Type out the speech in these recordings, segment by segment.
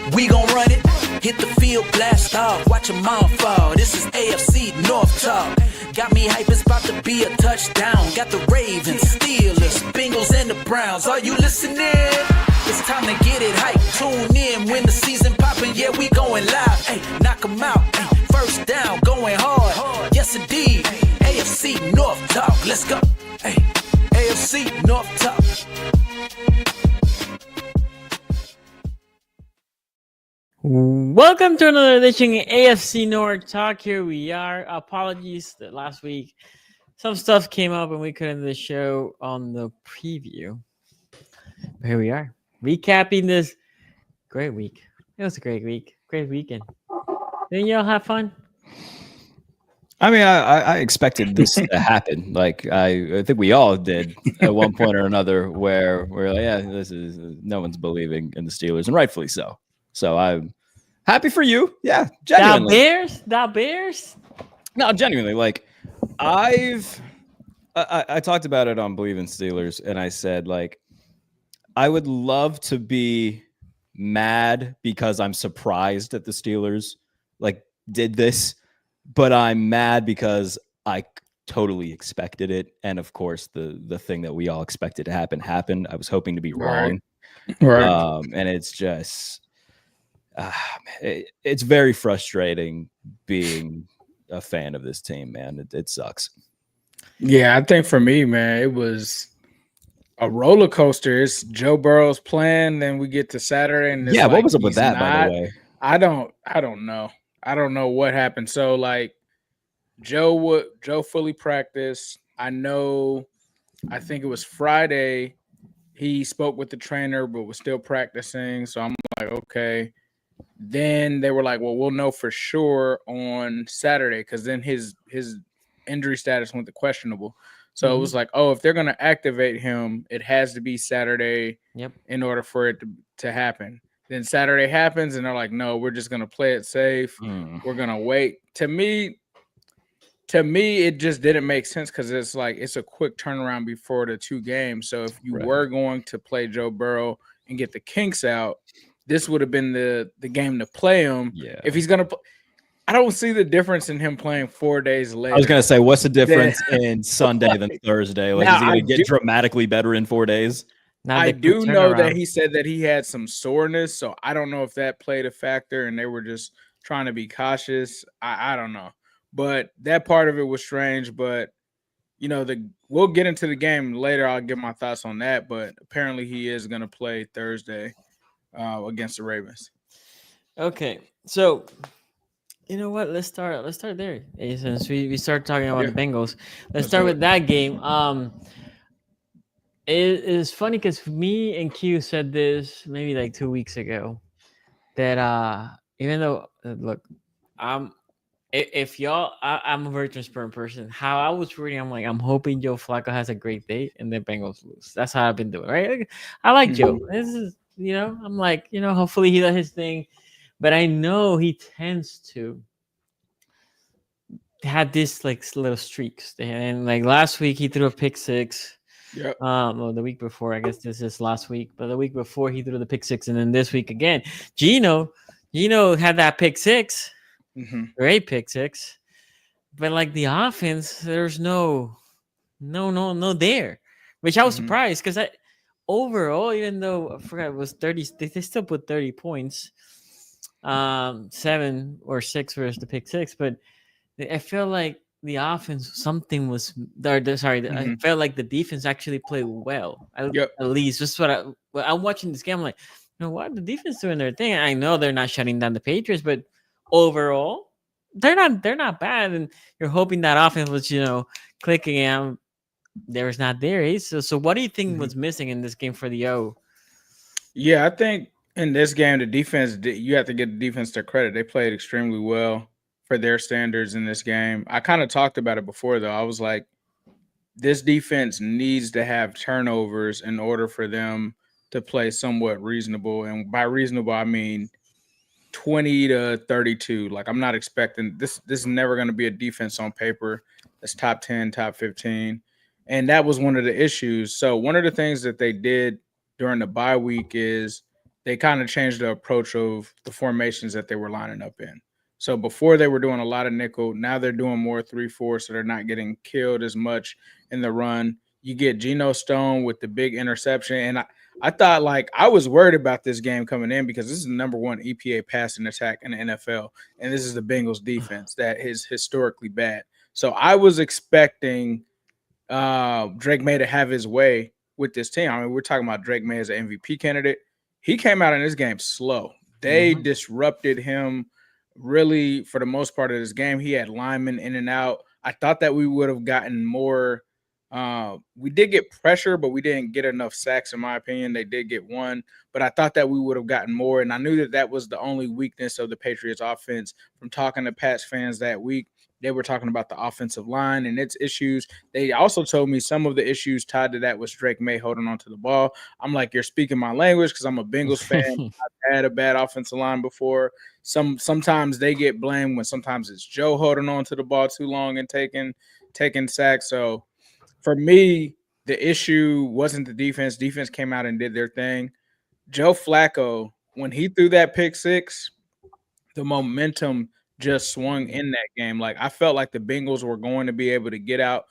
We gon' run it. Hit the field, blast off. Watch a mom fall. This is AFC North talk. Got me hype, it's about to be a touchdown. Got the Ravens, Steelers, Bengals, and the Browns. Are you listening? It's time to get it hype. Tune in when the season poppin'. Yeah, we going live. Hey, knock 'em out. Ay, first down, going hard. Yes, indeed. AFC North talk. Let's go. Hey, AFC North talk. Welcome to another edition of AFC North Talk. Here we are. Apologies that last week some stuff came up and we couldn't do the show on the preview. But here we are, recapping this great week. It was a great week, great weekend. Didn't y'all have fun? I mean, I expected this to happen. Like I think we all did at one point or another, where we're like, yeah, this is no one's believing in the Steelers, and rightfully so. So I'm happy for you. Yeah, genuinely. The Bears. No, genuinely. Like I talked about it on Believe in Steelers, and I said, like, I would love to be mad because I'm surprised that the Steelers like did this, but I'm mad because I totally expected it, and of course the thing that we all expected to happen happened. I was hoping to be wrong, right? And it's just. It's very frustrating being a fan of this team, man. It sucks. Yeah, I think for me, man, it was a roller coaster. It's Joe Burrow's plan, then we get to Saturday, and yeah, what was up with that? By the way, I don't know. I don't know what happened. So like, Joe fully practiced. I think it was Friday. He spoke with the trainer, but was still practicing. So I'm like, okay. Then they were like, well, we'll know for sure on Saturday, because then his injury status went to questionable. So it was like, oh, if they're going to activate him, it has to be Saturday in order for it to happen. Then Saturday happens, and they're like, no, we're just going to play it safe. We're going to wait. To me, it just didn't make sense, because it's like it's a quick turnaround before the two games. So if you were going to play Joe Burrow and get the kinks out, this would have been the game to play him. Yeah. If he's going to I don't see the difference in him playing 4 days later. I was going to say, what's the difference in Sunday than Thursday? Like, now, is he going to get dramatically better in 4 days? I do know that he said that he had some soreness, so I don't know if that played a factor and they were just trying to be cautious. I don't know. But that part of it was strange. But, you know, we'll get into the game later. I'll give my thoughts on that. But apparently he is going to play Thursday against the Ravens. Okay, so you know what? Let's start there. Since we start talking about the Bengals, let's start with that game. It is funny because me and Q said this maybe like 2 weeks ago that even though look, if y'all, I'm a very transparent person. How I was reading, I'm like, I'm hoping Joe Flacco has a great day and the Bengals lose. That's how I've been doing, right? I like Joe. This is, you know, I'm like, you know, hopefully he does his thing, but I know he tends to have this like little streaks. And like last week, he threw a pick six. Yeah. Well, the week before, I guess this is last week, but the week before he threw the pick six, and then this week again, Gino had that pick six. Great pick six, but like the offense, there's no there, which I was surprised because overall, even though I forgot it was 30, they still put 30 points, 7 or 6 versus the pick six, but I felt like the offense, something was there. I felt like the defense actually played well. At least just what I'm watching this game. I'm like, you know what, the defense doing their thing. I know they're not shutting down the Patriots, but overall, they're not bad, and you're hoping that offense was, you know, clicking, and there was not there. Eh? So what do you think was missing in this game for the O? Yeah, I think in this game, the defense, you have to give the defense their credit. They played extremely well for their standards in this game. I kind of talked about it before, though. I was like, this defense needs to have turnovers in order for them to play somewhat reasonable, and by reasonable, I mean 20 to 32. Like, I'm not expecting this is never going to be a defense on paper that's top 10, top 15. And that was one of the issues. So one of the things that they did during the bye week is they kind of changed the approach of the formations that they were lining up in. So before they were doing a lot of nickel, now they're doing more 3-4, so they're not getting killed as much in the run. You get Geno Stone with the big interception, and I thought, like, I was worried about this game coming in because this is the number 1 EPA passing attack in the NFL, and this is the Bengals defense that is historically bad. So I was expecting Drake May to have his way with this team. I mean, we're talking about Drake May as an MVP candidate. He came out in this game slow. They disrupted him really for the most part of this game. He had linemen in and out. I thought that we would have gotten more. We did get pressure, but we didn't get enough sacks, in my opinion. They did get one, but I thought that we would have gotten more. And I knew that that was the only weakness of the Patriots offense. From talking to Pats fans that week, they were talking about the offensive line and its issues. They also told me some of the issues tied to that was Drake May holding on to the ball. I'm like, you're speaking my language because I'm a Bengals fan. I've had a bad offensive line before. Sometimes they get blamed when sometimes it's Joe holding on to the ball too long and taking sacks. So for me, the issue wasn't the defense. Defense came out and did their thing. Joe Flacco, when he threw that pick six, the momentum just swung in that game. Like, I felt like the Bengals were going to be able to get up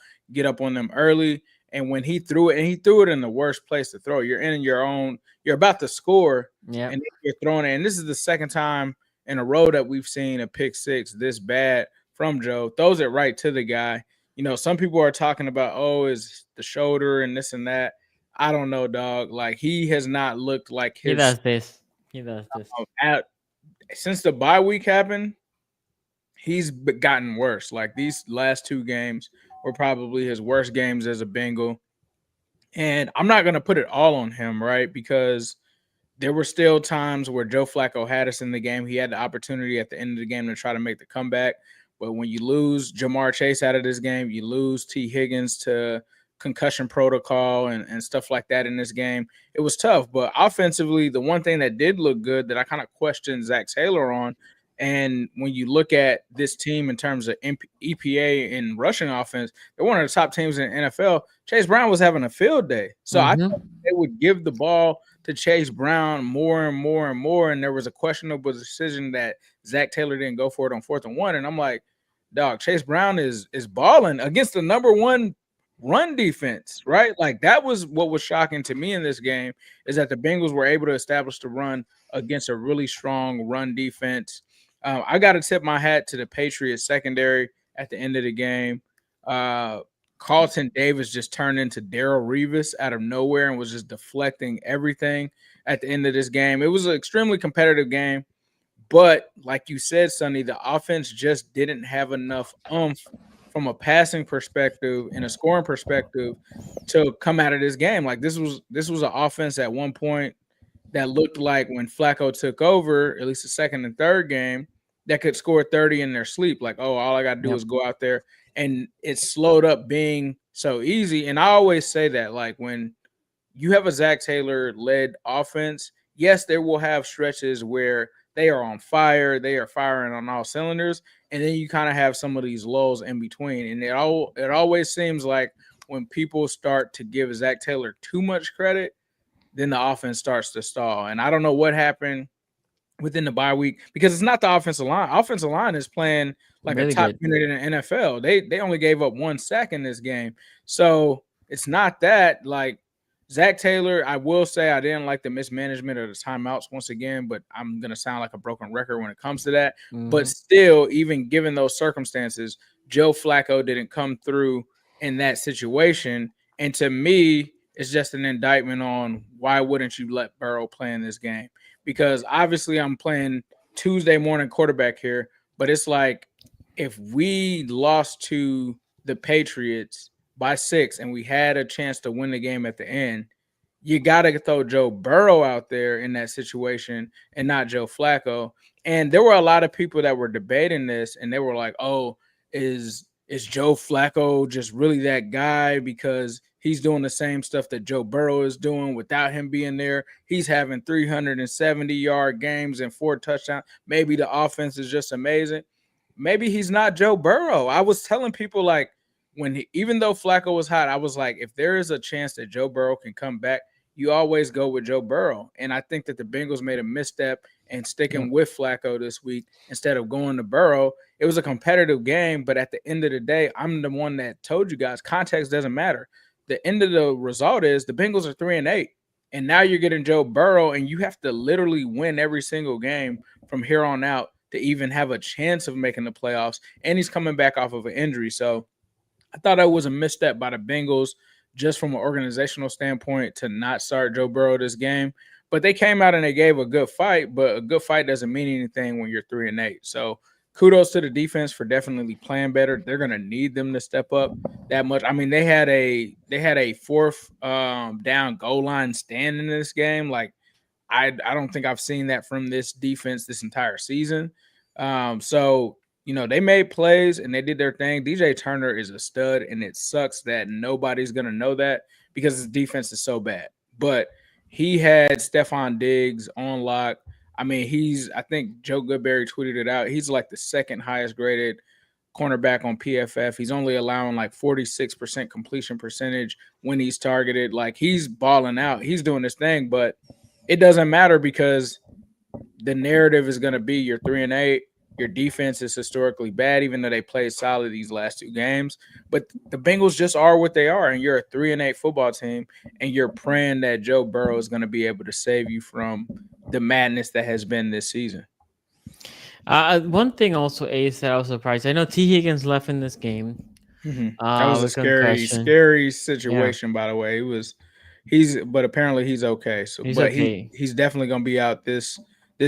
on them early. And when he threw it, and he threw it in the worst place to throw, you're in your own, you're about to score, and you're throwing it. And this is the second time in a row that we've seen a pick six this bad from Joe. Throws it right to the guy. You know, some people are talking about, oh, is the shoulder and this and that. I don't know, dog. Like, he has not looked like his. He does this. Since the bye week happened, he's gotten worse. Like, these last 2 games were probably his worst games as a Bengal. And I'm not going to put it all on him, right? Because there were still times where Joe Flacco had us in the game. He had the opportunity at the end of the game to try to make the comeback. But when you lose Jamar Chase out of this game, you lose T. Higgins to concussion protocol and stuff like that in this game, it was tough. But offensively, the one thing that did look good that I kind of questioned Zack Taylor on, and when you look at this team in terms of EPA in rushing offense, they're one of the top teams in the NFL. Chase Brown was having a field day. So I thought they would give the ball to Chase Brown more and more and more. And there was a questionable decision that Zack Taylor didn't go for it on 4th and 1. And I'm like, dog, Chase Brown is balling against the number 1 run defense, right? Like, that was what was shocking to me in this game, is that the Bengals were able to establish the run against a really strong run defense. I got to tip my hat to the Patriots secondary at the end of the game. Carlton Davis just turned into Darrelle Revis out of nowhere and was just deflecting everything at the end of this game. It was an extremely competitive game, but like you said, Sonny, the offense just didn't have enough oomph from a passing perspective and a scoring perspective to come out of this game. Like, this was an offense at one point that looked like, when Flacco took over, at least the second and third game, that could score 30 in their sleep. Like, oh, all I got to do is go out there. And it slowed up being so easy. And I always say that, like, when you have a Zack Taylor-led offense, yes, there will have stretches where they are on fire. They are firing on all cylinders. And then you kind of have some of these lulls in between. And it always seems like when people start to give Zack Taylor too much credit, then the offense starts to stall. And I don't know what happened within the bye week, because it's not the offensive line. Offensive line is playing like really a top unit in the NFL. They only gave up 1 sack in this game. So it's not that. Like, Zack Taylor, I will say I didn't like the mismanagement of the timeouts once again, but I'm going to sound like a broken record when it comes to that. But still, even given those circumstances, Joe Flacco didn't come through in that situation. And to me, it's just an indictment on why wouldn't you let Burrow play in this game? Because obviously I'm playing Tuesday morning quarterback here, but it's like, if we lost to the Patriots by 6 and we had a chance to win the game at the end, you got to throw Joe Burrow out there in that situation and not Joe Flacco. And there were a lot of people that were debating this, and they were like, oh, is Joe Flacco just really that guy because he's doing the same stuff that Joe Burrow is doing without him being there? He's having 370-yard games and 4 touchdowns. Maybe the offense is just amazing. Maybe he's not Joe Burrow. I was telling people, like, even though Flacco was hot, I was like, if there is a chance that Joe Burrow can come back, you always go with Joe Burrow. And I think that the Bengals made a misstep and sticking with Flacco this week instead of going to Burrow. It was a competitive game, but at the end of the day, I'm the one that told you guys context doesn't matter. The end of the result is the Bengals are 3-8. And now you're getting Joe Burrow, and you have to literally win every single game from here on out to even have a chance of making the playoffs. And he's coming back off of an injury. So I thought that was a misstep by the Bengals just from an organizational standpoint to not start Joe Burrow this game. But they came out and they gave a good fight, but a good fight doesn't mean anything when you're 3-8. So kudos to the defense for definitely playing better. They're going to need them to step up that much. I mean, they had a fourth down goal line stand in this game. Like, I don't think I've seen that from this defense this entire season. So, you know, they made plays and they did their thing. DJ Turner is a stud, and it sucks that nobody's going to know that because his defense is so bad. But he had Stephon Diggs on lock. I mean, I think Joe Goodberry tweeted it out. He's like the second highest graded cornerback on PFF. He's only allowing like 46% completion percentage when he's targeted. Like, he's balling out. He's doing this thing, but it doesn't matter because the narrative is going to be you're 3-8. Your defense is historically bad, even though they played solid these last two games. But the Bengals just are what they are, and you're a 3-8 football team, and you're praying that Joe Burrow is going to be able to save you from the madness that has been this season. One thing also, Ace, that I was surprised. I know T. Higgins left in this game. That was a scary situation, by the way. But apparently he's okay. So, he's definitely going to be out this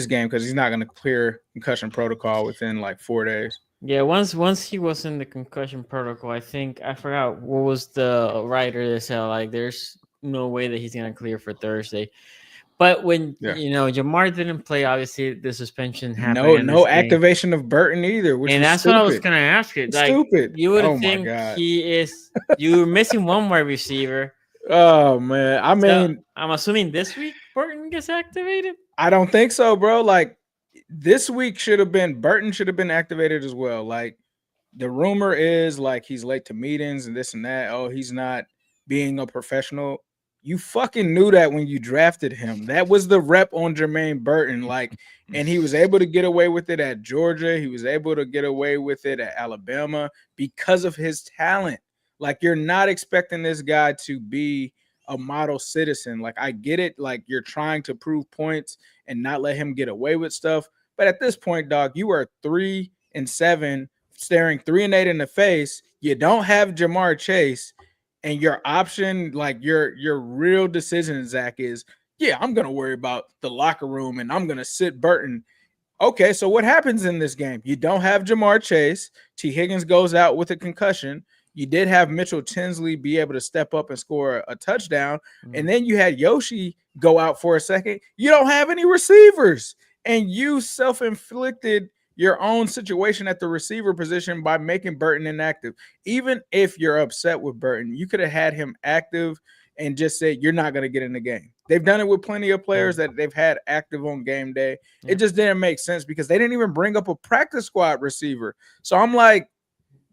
game because he's not going to clear concussion protocol within like 4 days. Yeah, once he was in the concussion protocol, I forgot what was the writer that said, like, there's no way that he's going to clear for Thursday. But when Jahmyr didn't play, obviously the suspension happened. No activation of Burton either, and that's stupid. What I was going to ask you. Like, stupid. You would think you're missing one wide receiver. Oh man, I mean, so, I'm assuming this week Burton gets activated. I don't think so, bro. Like, this week Burton should have been activated as well. Like, the rumor is like he's late to meetings and this and that. Oh, he's not being a professional. You fucking knew that when you drafted him. That was the rep on Jermaine Burton. Like, and he was able to get away with it at Georgia. He was able to get away with it at Alabama because of his talent. Like, you're not expecting this guy to be a model citizen. Like, I get it. Like, you're trying to prove points and not let him get away with stuff. But at this point, dog, you are 3-7, staring 3-8 in the face. You don't have Jamar Chase, and your option, like your real decision, Zach, is, yeah, I'm going to worry about the locker room and I'm going to sit Burton. Okay, so what happens in this game? You don't have Jamar Chase. T. Higgins goes out with a concussion. You did have Mitchell Tinsley be able to step up and score a touchdown. And then you had Yoshi go out for a second. You don't have any receivers. And you self-inflicted your own situation at the receiver position by making Burton inactive. Even if you're upset with Burton, you could have had him active and just said, you're not going to get in the game. They've done it with plenty of players that they've had active on game day. It just didn't make sense because they didn't even bring up a practice squad receiver. So I'm like,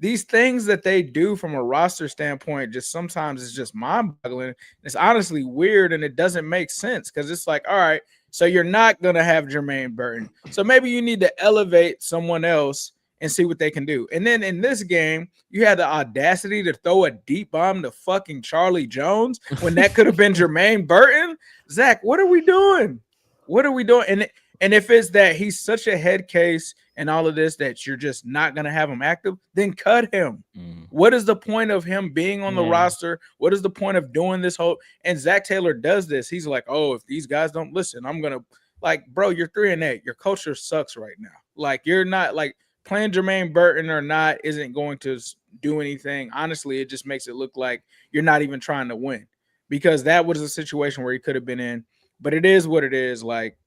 these things that they do from a roster standpoint, just sometimes it's just mind-boggling. It's honestly weird, and it doesn't make sense because it's like, all right, so you're not going to have Jermaine Burton. So maybe you need to elevate someone else and see what they can do. And then in this game, you had the audacity to throw a deep bomb to fucking Charlie Jones when that could have been Jermaine Burton. Zach, what are we doing? What are we doing? And if it's that he's such a head case and all of this that you're just not going to have him active, then cut him. What is the point of him being on the roster? What is the point of doing this whole – and Zack Taylor does this. He's like, oh, if these guys don't listen, I'm going to – like, bro, you're 3-8. Your culture sucks right now. Like, you're not – like, playing Jermaine Burton or not isn't going to do anything. Honestly, it just makes it look like you're not even trying to win because that was a situation where he could have been in. But it is what it is. Like,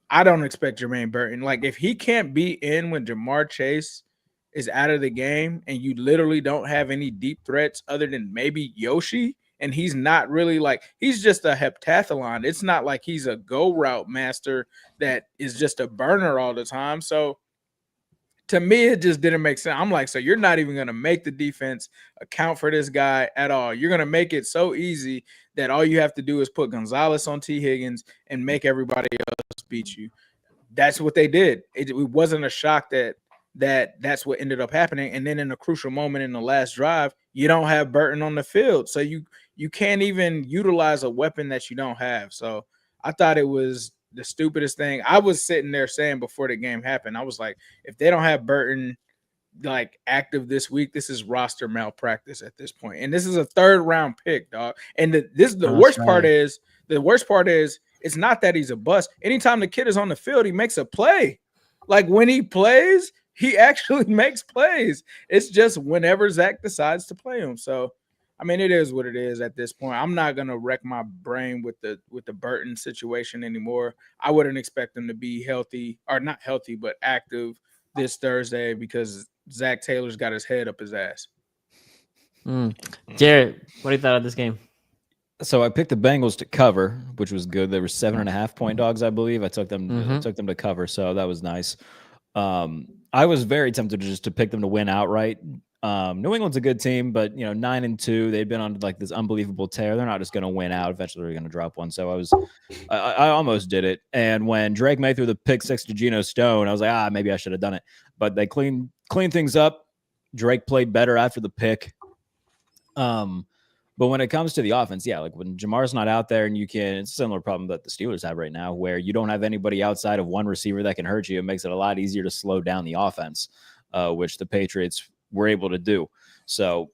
I don't expect Jermaine Burton. Like, if he can't be in when Jamar Chase is out of the game and you literally don't have any deep threats other than maybe Yoshi, and he's not really like – he's just a heptathlon. It's not like he's a go route master that is just a burner all the time. So to me, it just didn't make sense. I'm like, so you're not even going to make the defense account for this guy at all. You're going to make it so easy that all you have to do is put Gonzalez on T. Higgins and make everybody else beat you. That's what they did. It wasn't a shock that's what ended up happening. And then in a crucial moment in the last drive, you don't have Burton on the field. So you can't even utilize a weapon that you don't have. So I thought it was the stupidest thing. I was sitting there saying before the game happened, I was like, if they don't have Burton like active this week, this is roster malpractice at this point. And this is a 3rd round pick, dog. And the worst part is it's not that he's a bust. Anytime the kid is on the field, he makes a play. Like when he plays, he actually makes plays. It's just whenever Zach decides to play him. So I mean, it is what it is at this point. I'm not gonna wreck my brain with the Burton situation anymore. I wouldn't expect him to be healthy, or not healthy, but active this Thursday because Zack Taylor's got his head up his ass. Jared, what do you thought of this game? So I picked the Bengals to cover, which was good. They were 7.5 point dogs, I believe. I took them to cover, so that was nice. I was very tempted just to pick them to win outright. New England's a good team, but 9-2, they'd been on like this unbelievable tear. They're not just going to win out. Eventually, they're going to drop one. So I almost did it. And when Drake May threw the pick 6 to Geno Stone, I was like, maybe I should have done it. But they cleaned things up. Drake played better after the pick. But when it comes to the offense, like when Jamar's not out there, and it's a similar problem that the Steelers have right now, where you don't have anybody outside of one receiver that can hurt you. It makes it a lot easier to slow down the offense, which the Patriots were able to do. So,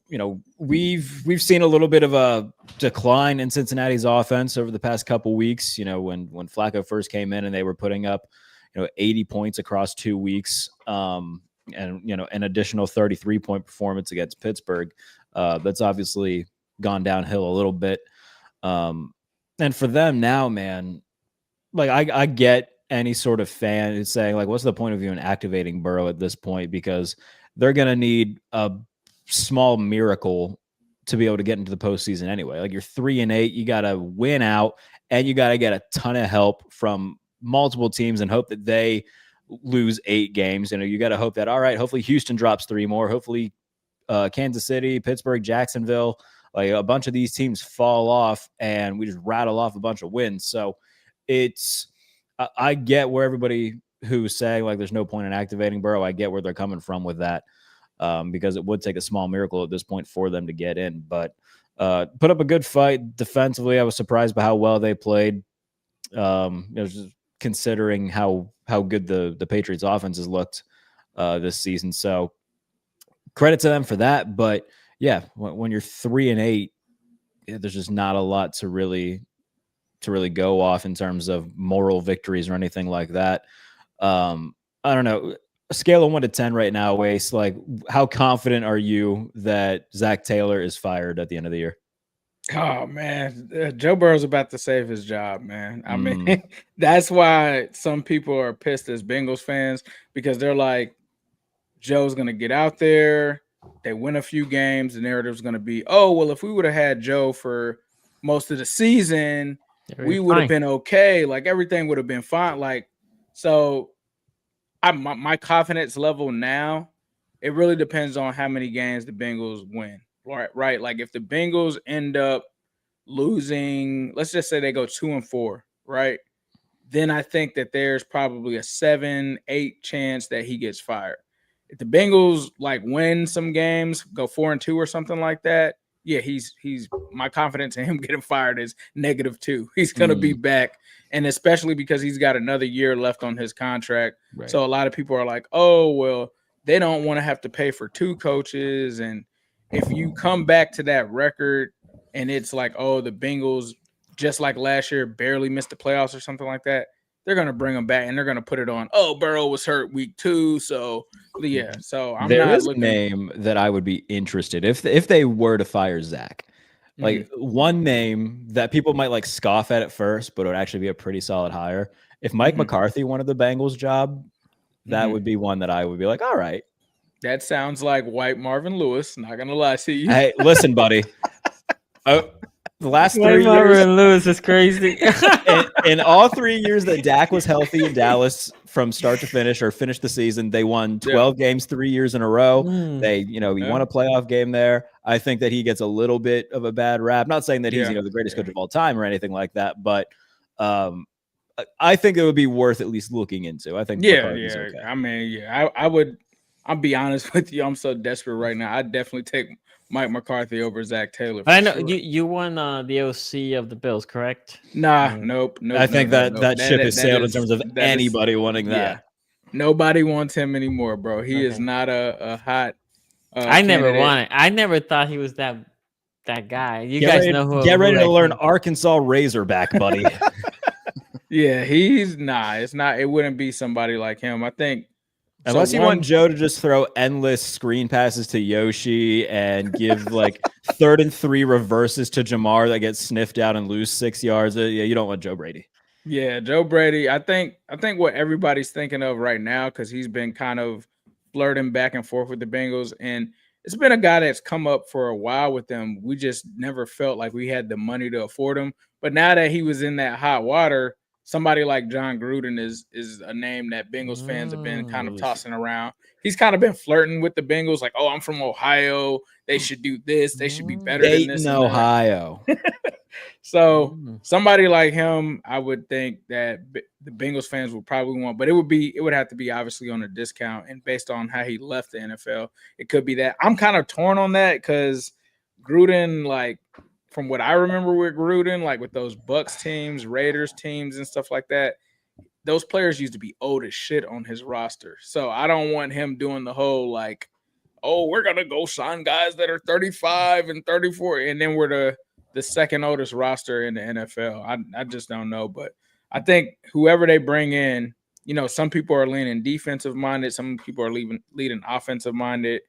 we've seen a little bit of a decline in Cincinnati's offense over the past couple weeks. When Flacco first came in and they were putting up, 80 points across 2 weeks, and an additional 33-point performance against Pittsburgh. That's obviously gone downhill a little bit. And for them now, man, like I get any sort of fan is saying like, what's the point of even activating Burrow at this point? Because they're going to need a small miracle to be able to get into the postseason anyway. Like you're 3-8, you got to win out, and you got to get a ton of help from multiple teams and hope that they lose 8 games. You got to hope that, all right, hopefully Houston drops 3 more. Hopefully Kansas City, Pittsburgh, Jacksonville, like a bunch of these teams fall off and we just rattle off a bunch of wins. So I get where everybody who's saying like there's no point in activating Burrow, I get where they're coming from with that, because it would take a small miracle at this point for them to get in. But put up a good fight defensively. I was surprised by how well they played. Just considering how good the Patriots offense has looked this season. So credit to them for that. But yeah, when you're 3-8, there's just not a lot to really go off in terms of moral victories or anything like that. I don't know. A scale of 1 to 10 right now, Wace, like how confident are you that Zack Taylor is fired at the end of the year? Oh man, Joe Burrow's about to save his job, man. I mean, that's why some people are pissed as Bengals fans, because they're like, Joe's going to get out there, they win a few games, the narrative's going to be, oh, well, if we would have had Joe for most of the season, we would have been okay. Like everything would have been fine. Like, so my confidence level now, it really depends on how many games the Bengals win. Right. Like if the Bengals end up losing, let's just say they go 2-4, right? Then I think that there's probably a 7-8 chance that he gets fired. If the Bengals like win some games, go 4-2 or something like that, yeah, he's my confidence in him getting fired is -2. He's gonna be back, and especially because he's got another year left on his contract. Right. So a lot of people are like, oh, well, they don't want to have to pay for 2 coaches. And if you come back to that record and it's like, oh, the Bengals, just like last year, barely missed the playoffs or something like that, they're going to bring them back and they're going to put it on, oh, Burrow was hurt week 2. So, yeah. So there is a name that I would be interested if they were to fire Zach. Like one name that people might like scoff at first, but it would actually be a pretty solid hire. If Mike McCarthy wanted the Bengals job, that would be one that I would be like, all right. That sounds like white Marvin Lewis. Not going to lie to you. Hey, listen, buddy. The last 3 years, Marvin Lewis is crazy. in all 3 years that Dak was healthy in Dallas from start to finish or finished the season, they won 12 games 3 years in a row. They, he won a playoff game there. I think that he gets a little bit of a bad rap. Not saying that he's, the greatest coach of all time or anything like that, but I think it would be worth at least looking into. I think okay. I mean, I would. I'll be honest with you. I'm so desperate right now. I'd definitely take Mike McCarthy over Zach Taylor. I know you won the OC of the Bills, correct? Nope. I think that ship has sailed in terms of anybody wanting that. Yeah. Nobody wants him anymore, bro. He is not a hot. I never wanted. I never thought he was that guy. You guys know who? Get ready to learn Arkansas Razorback, buddy. Yeah, he's It's not. It wouldn't be somebody like him. I think. Unless you want Joe to just throw endless screen passes to Yoshi and give like 3rd and 3 reverses to Jahmyr that gets sniffed out and lose 6 yards. You don't want Joe Brady. Yeah, Joe Brady. I think what everybody's thinking of right now, because he's been kind of flirting back and forth with the Bengals, and it's been a guy that's come up for a while with them. We just never felt like we had the money to afford him. But now that he was in that hot water, somebody like John Gruden is a name that Bengals fans have been kind of tossing around. He's kind of been flirting with the Bengals, like, oh, I'm from Ohio. They should do this. They should be better than this. Dayton, Ohio. So somebody like him, I would think that the Bengals fans would probably want, but it would have to be obviously on a discount, and based on how he left the NFL, it could be that. I'm kind of torn on that because Gruden, like, from what I remember with Gruden, like with those Bucks teams, Raiders teams, and stuff like that, those players used to be old as shit on his roster. So I don't want him doing the whole like, oh, we're gonna go sign guys that are 35 and 34, and then we're the second oldest roster in the NFL. I just don't know, but I think whoever they bring in, some people are leaning defensive minded, some people are leading offensive minded.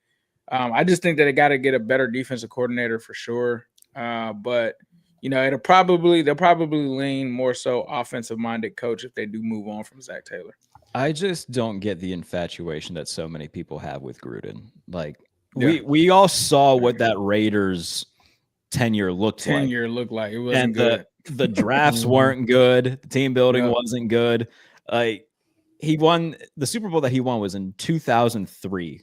I just think that they got to get a better defensive coordinator for sure. But they'll probably lean more so offensive minded coach if they do move on from Zack Taylor. I just don't get the infatuation that so many people have with Gruden. Like we all saw what that Raiders tenure looked like. It wasn't good. The drafts weren't good. The team building wasn't good. He won the Super Bowl that he won was in 2003.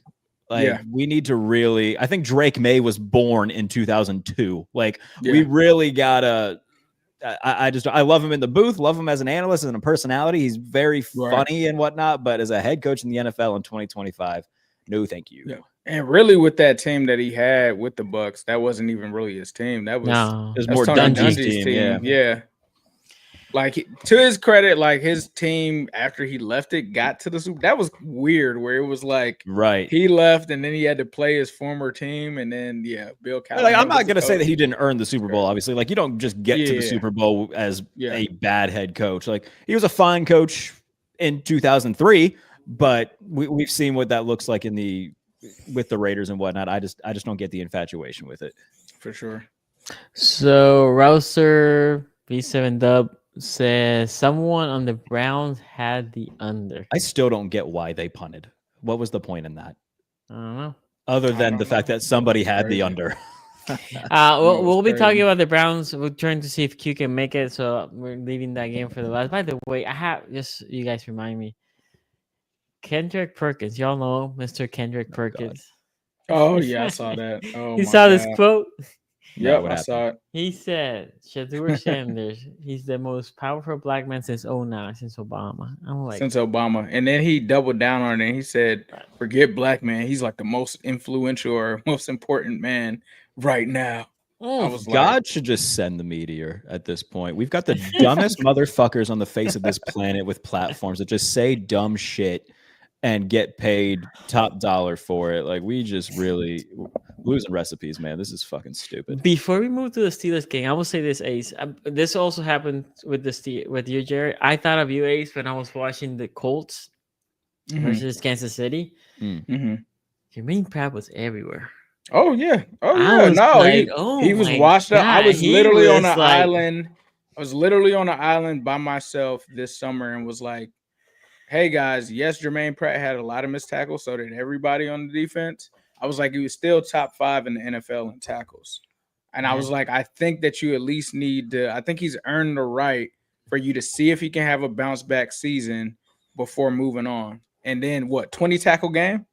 We need to really. I think Drake May was born in 2002. We really gotta. I love him in the booth. Love him as an analyst and a personality. He's very funny and whatnot. But as a head coach in the NFL in 2025, no, thank you. Yeah. And really, with that team that he had with the Bucks, that wasn't even really his team. That was more Dungy's team. Yeah. Like, to his credit, like his team after he left it got to the Super. That was weird, where it was like he left and then he had to play his former team, and then Bill Callahan. Like, I'm not gonna say that he didn't earn the Super Bowl. Obviously, like you don't just get to the Super Bowl as a bad head coach. Like he was a fine coach in 2003, but we've seen what that looks like with the Raiders and whatnot. I just don't get the infatuation with it. For sure. So Rouser V7 Dub says someone on the Browns had the under. I still don't get why they punted. What was the point in that? I don't know. Other than the fact that somebody had the under. We'll be talking about the Browns. We're trying to see if Q can make it, so we're leaving that game for the last. By the way, I have just you guys remind me. Kendrick Perkins, y'all know Mr. Kendrick Perkins. Oh yeah, I saw that. Oh, you saw this quote? Yep, I saw it. He said, Shadur Sanders, he's the most powerful black man since 2009, since Obama. I'm like, since Obama. And then he doubled down on it. And he said, forget black man. He's like the most influential or most important man right now. I was God should just send the meteor at this point. We've got the dumbest motherfuckers on the face of this planet with platforms that just say dumb shit and get paid top dollar for it. Like, we just really losing recipes, man. This is fucking stupid. Before we move to the Steelers game, I will say this, Ace. This also happened with with you, Jerry. I thought of you, Ace, when I was watching the Colts versus Kansas City. Jermaine Pratt was everywhere. Oh yeah. He was washed up. I was literally on an island. I was literally on an island by myself this summer and was like, hey guys, yes, Jermaine Pratt had a lot of missed tackles, so did everybody on the defense. I was like, he was still top 5 in the NFL in tackles. And I was like, I think that you at least need to. I think he's earned the right for you to see if he can have a bounce back season before moving on. And then what? 20 tackle game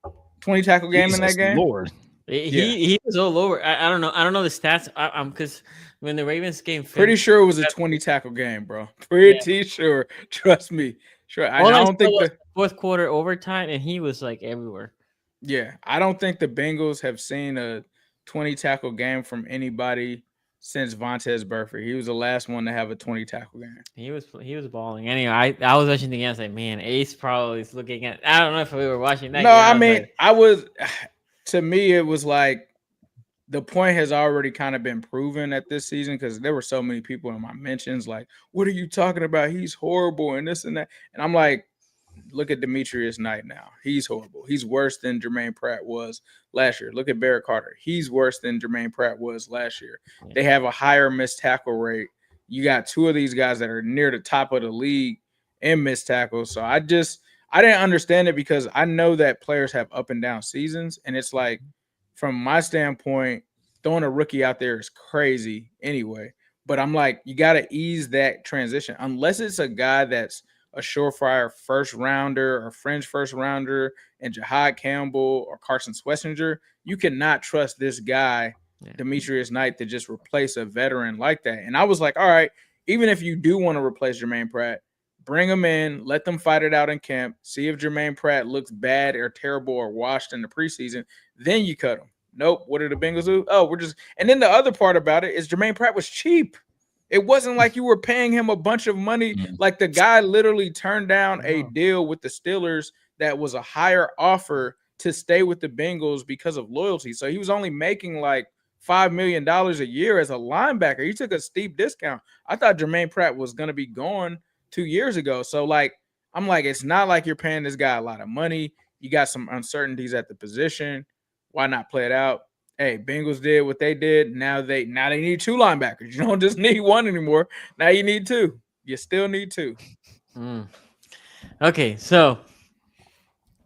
in that game. Lord. He was all over. I don't know. I don't know the stats. Because when the Ravens game finished, pretty sure it was a 20 tackle game, bro. Pretty sure. Trust me. Sure. I don't think the fourth quarter overtime, and he was like everywhere. Yeah, I don't think the Bengals have seen a 20 tackle game from anybody since Vontaze Burfict. He was the last one to have a 20 tackle game. He was balling. Anyway, I was watching the game. I was like, man, Ace probably is looking at. I don't know if we were watching that. No, I mean, I was. To me, it was like the point has already kind of been proven at this season because there were so many people in my mentions like, "What are you talking about? He's horrible and this and that." And I'm like, look at Demetrius Knight now. He's horrible. He's worse than Jermaine Pratt was last year. Look at Barrett Carter. He's worse than Jermaine Pratt was last year. Yeah. They have a higher missed tackle rate. You got two of these guys that are near the top of the league in missed tackles. So I didn't understand it because I know that players have up and down seasons. And it's like, from my standpoint, throwing a rookie out there is crazy anyway. But I'm like, you got to ease that transition. Unless it's a guy that's a surefire first rounder or fringe first rounder and Jahad Campbell or Carson Swessinger, you cannot trust this guy, Demetrius Knight, to just replace a veteran like that. And I was like, all right, even if you do want to replace Jermaine Pratt, bring him in, let them fight it out in camp, see if Jermaine Pratt looks bad or terrible or washed in the preseason, then you cut him. Nope. What did the Bengals do? Oh, and then the other part about it is Jermaine Pratt was cheap. It wasn't like you were paying him a bunch of money. Like the guy literally turned down a deal with the Steelers that was a higher offer to stay with the Bengals because of loyalty. So he was only making like $5 million a year as a linebacker. He took a steep discount. I thought Jermaine Pratt was going to be gone 2 years ago. So like, I'm like, it's not like you're paying this guy a lot of money. You got some uncertainties at the position. Why not play it out? Hey, Bengals did what they did. Now they need two linebackers. You don't just need one anymore. Now you need two. You still need two. Okay, so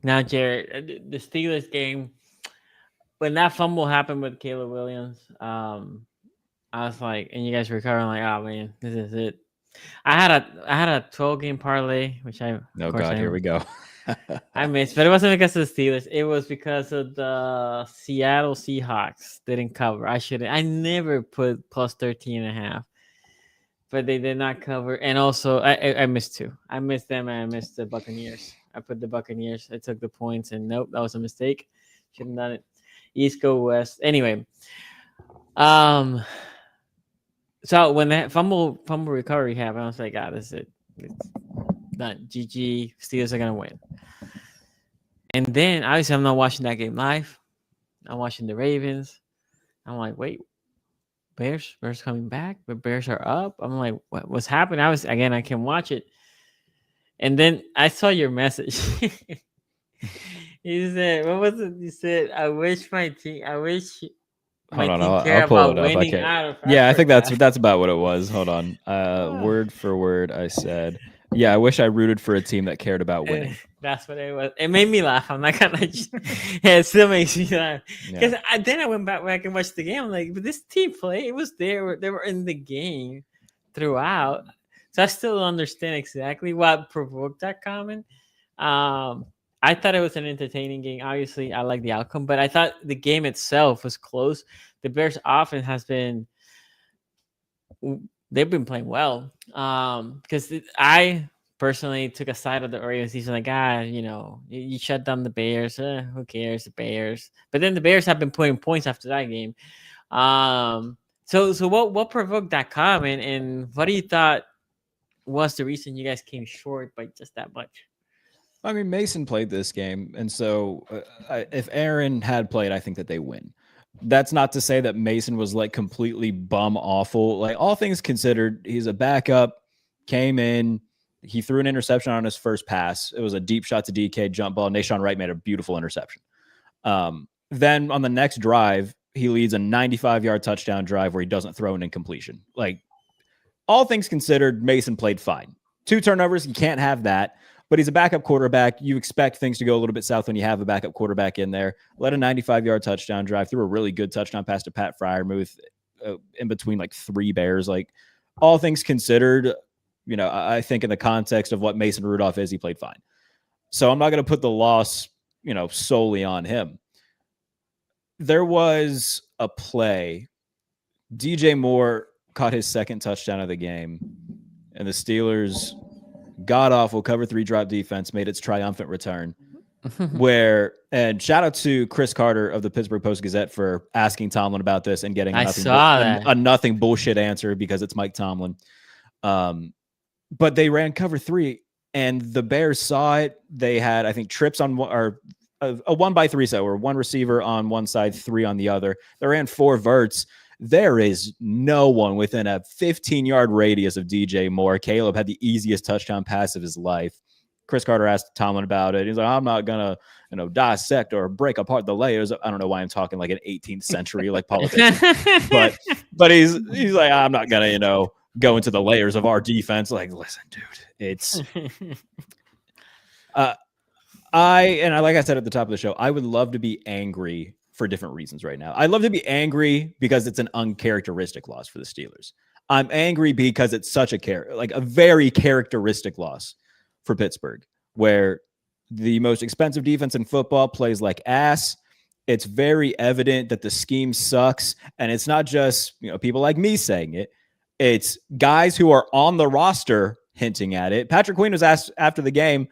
now, Jared, the Steelers game, when that fumble happened with Caleb Williams, I was like, and you guys were recovering, like, oh man, this is it. I had a 12-game parlay, which here we go. I missed, but it wasn't because of the Steelers. It was because of the Seattle Seahawks didn't cover. I never put plus 13.5, but they did not cover. And also, I missed two. I missed them, and I missed the Buccaneers. I put the Buccaneers. I took the points, and nope, that was a mistake. Should have done it. East go West. Anyway, so when that fumble recovery happened, I was like, this is it. It's done. GG. Steelers are gonna win. And then obviously I'm not watching that game live. I'm watching the Ravens. I'm like, wait, Bears coming back, but Bears are up. I'm like, what's happening? I can watch it. And then I saw your message. You said, what was it? You said, I wish my team I'll pull it up. I think that's about what it was. Hold on. Word for word, I said, yeah, I wish I rooted for a team that cared about winning. That's what it was. It made me laugh. I'm not gonna. It still makes me laugh because then I went back and watched the game. I'm like, but this team play. It was there. They were in the game throughout. So I still don't understand exactly what provoked that comment. I thought it was an entertaining game. Obviously, I like the outcome, but I thought the game itself was close. The Bears' offense they've been playing well. Because I personally took a side of the Ravens season. Like, you shut down the Bears. Who cares? The Bears. But then the Bears have been putting points after that game. So what provoked that comment, and what do you thought was the reason you guys came short by just that much? I mean, Mason played this game, and so if Aaron had played, I think that they win. That's not to say that Mason was like completely bum awful. Like, all things considered, he's a backup, came in, he threw an interception on his first pass. It was a deep shot to DK jump ball. Nashawn Wright made a beautiful interception. Then on the next drive, he leads a 95-yard touchdown drive where he doesn't throw an incompletion. Like, all things considered, Mason played fine. 2 turnovers, you can't have that. But he's a backup quarterback. You expect things to go a little bit south when you have a backup quarterback in there. Led a 95-yard touchdown drive, threw a really good touchdown pass to Pat Freiermuth. in between like 3 Bears. Like all things considered, you know, I think in the context of what Mason Rudolph is, he played fine. So I'm not going to put the loss, you know, solely on him. There was a play. DJ Moore caught his second touchdown of the game, and the Steelers god-awful cover 3 drop defense made its triumphant return. And shout out to Chris Carter of the Pittsburgh Post-Gazette for asking Tomlin about this and getting a nothing bullshit answer because it's Mike Tomlin. But they ran cover 3, and the Bears saw it. They had, I think, trips on a 1-by-3 set where 1 receiver on one side, 3 on the other. They ran 4 verts. There is no one within a 15-yard radius of DJ Moore. Caleb had the easiest touchdown pass of his life. Chris Carter asked Tomlin about it. He's like, I'm not gonna, you know, dissect or break apart the layers. I don't know why I'm talking like an 18th century like politics, but he's like, I'm not gonna, you know, go into the layers of our defense. Like, listen, dude, it's like I said at the top of the show, I would love to be angry for different reasons right now. I'd love to be angry because it's an uncharacteristic loss for the Steelers. I'm angry because it's such a very characteristic loss for Pittsburgh, where the most expensive defense in football plays like ass. It's very evident that the scheme sucks, and it's not just, you know, people like me saying it. It's guys who are on the roster hinting at it. Patrick Queen was asked after the game,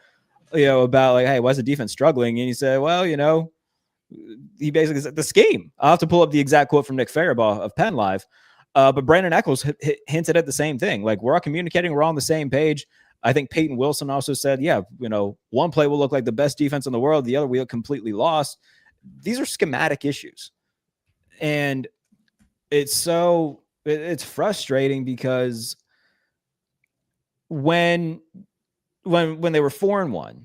you know, about like, hey, why is the defense struggling? And he said, well, you know, he basically said the scheme. I'll have to pull up the exact quote from Nick Farabaugh of Penn Live. But Brandon Eccles hinted at the same thing. Like, we're all communicating. We're all on the same page. I think Peyton Wilson also said, yeah, you know, one play will look like the best defense in the world. The other we look completely lost. These are schematic issues. And it's frustrating because when they were 4-1,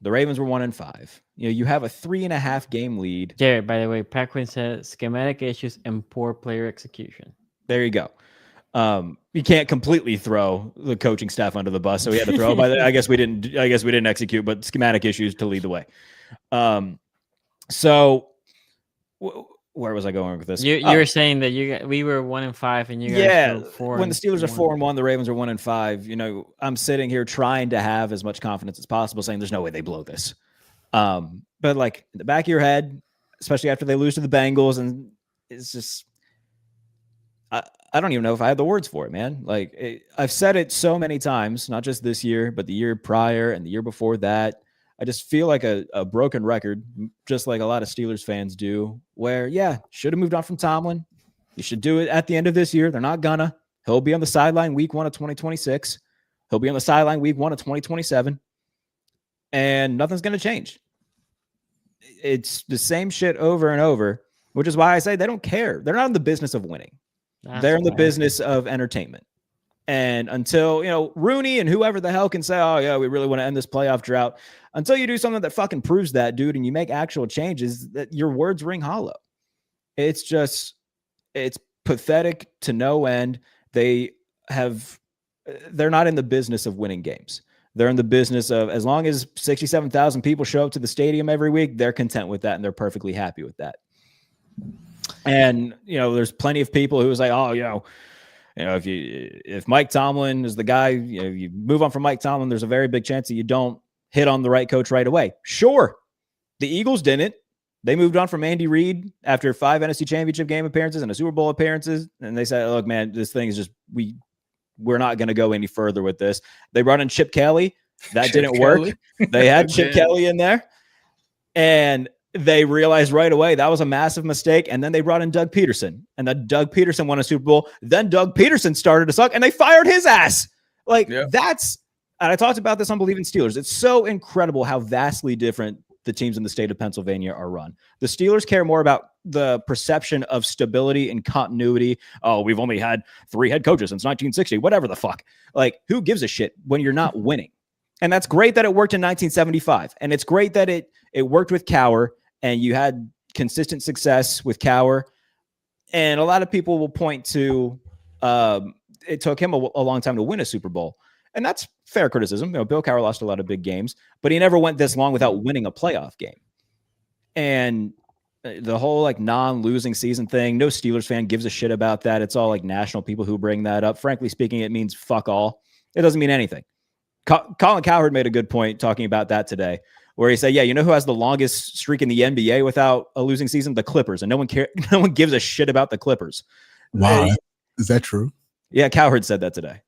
the Ravens were 1-5. You know, you have a 3.5 game lead. Jared, by the way, Paquin said schematic issues and poor player execution. There you go. You can't completely throw the coaching staff under the bus, so we had to throw. But I guess we didn't execute, but schematic issues to lead the way. So where was I going with this? You were saying that we were 1-5 and you guys were 4. When the Steelers are 4-1, the Ravens are 1-5. You know, I'm sitting here trying to have as much confidence as possible, saying there's no way they blow this. But like in the back of your head, especially after they lose to the Bengals, and it's just. I don't even know if I have the words for it, man. Like I've said it so many times, not just this year, but the year prior and the year before that. I just feel like a broken record, just like a lot of Steelers fans do, where, yeah, should have moved on from Tomlin. You should do it at the end of this year. They're not gonna. He'll be on the sideline week 1 of 2026. He'll be on the sideline week 1 of 2027. And nothing's going to change. It's the same shit over and over, which is why I say they don't care. They're not in the business of winning. They're in the business of entertainment. And until, you know, Rooney and whoever the hell can say, oh, yeah, we really want to end this playoff drought. Until you do something that fucking proves that, dude, and you make actual changes, that your words ring hollow. It's pathetic to no end. They're not in the business of winning games. They're in the business of, as long as 67,000 people show up to the stadium every week, they're content with that and they're perfectly happy with that. And, you know, there's plenty of people who was like, oh, you know, if Mike Tomlin is the guy, you know, you move on from Mike Tomlin, there's a very big chance that you don't hit on the right coach right away. Sure. The Eagles didn't. They moved on from Andy Reid after 5 NFC Championship game appearances and a Super Bowl appearances. And they said, look, man, this thing is just, we're not going to go any further with this. They brought in Chip Kelly. That didn't work. They had Chip Kelly in there. And they realized right away that was a massive mistake. And then they brought in Doug Peterson. And then Doug Peterson won a Super Bowl. Then Doug Peterson started to suck and they fired his ass. And I talked about this on Believe in Steelers. It's so incredible how vastly different the teams in the state of Pennsylvania are run. The Steelers care more about the perception of stability and continuity. Oh, we've only had 3 head coaches since 1960, whatever the fuck. Like, who gives a shit when you're not winning? And that's great that it worked in 1975. And it's great that it worked with Cowher and you had consistent success with Cowher. And a lot of people will point to it took him a long time to win a Super Bowl. And that's fair criticism. You know, Bill Cowher lost a lot of big games, but he never went this long without winning a playoff game. And the whole like non-losing season thing. No Steelers fan gives a shit about that. It's all like national people who bring that up. Frankly speaking, it means fuck all. It doesn't mean anything. Colin Cowherd made a good point talking about that today, where he said, yeah, you know who has the longest streak in the NBA without a losing season? The Clippers. And no one gives a shit about the Clippers. Wow. Is that true? Yeah, Cowherd said that today.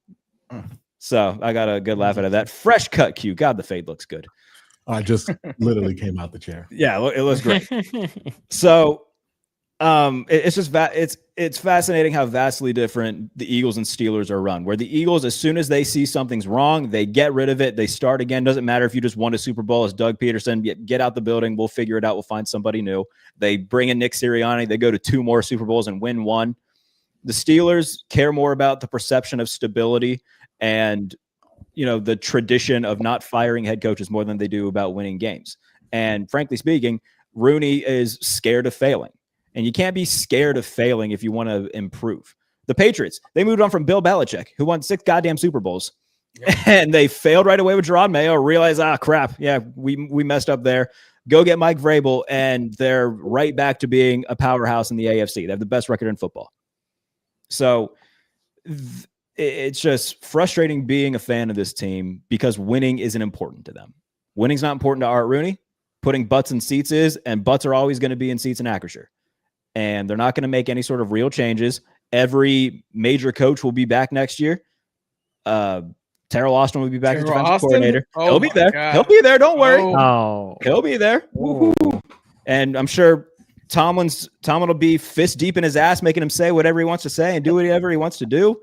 So I got a good laugh out of that. Fresh cut Q. God, the fade looks good. I just literally came out the chair. Yeah, it looks great. So it's just it's fascinating how vastly different the Eagles and Steelers are run. Where the Eagles, as soon as they see something's wrong, they get rid of it. They start again. Doesn't matter if you just won a Super Bowl as Doug Peterson. Get out the building. We'll figure it out. We'll find somebody new. They bring in Nick Sirianni. They go to 2 more Super Bowls and win 1. The Steelers care more about the perception of stability and the tradition of not firing head coaches more than they do about winning games. And frankly speaking, Rooney is scared of failing. And you can't be scared of failing if you want to improve. The Patriots, they moved on from Bill Belichick, who won 6 goddamn Super Bowls. Yep. And they failed right away with Gerard Mayo, realized, crap. Yeah, we messed up there. Go get Mike Vrabel, and they're right back to being a powerhouse in the AFC. They have the best record in football. So it's just frustrating being a fan of this team because winning isn't important to them. Winning's not important to Art Rooney. Putting butts in seats is, and butts are always going to be in seats in Acrisure. And they're not going to make any sort of real changes. Every major coach will be back next year. Terrell Austin will be back as defensive coordinator. He'll be there. God. He'll be there. Don't worry. He'll be there. And I'm sure Tomlin will be fist deep in his ass, making him say whatever he wants to say and do whatever he wants to do.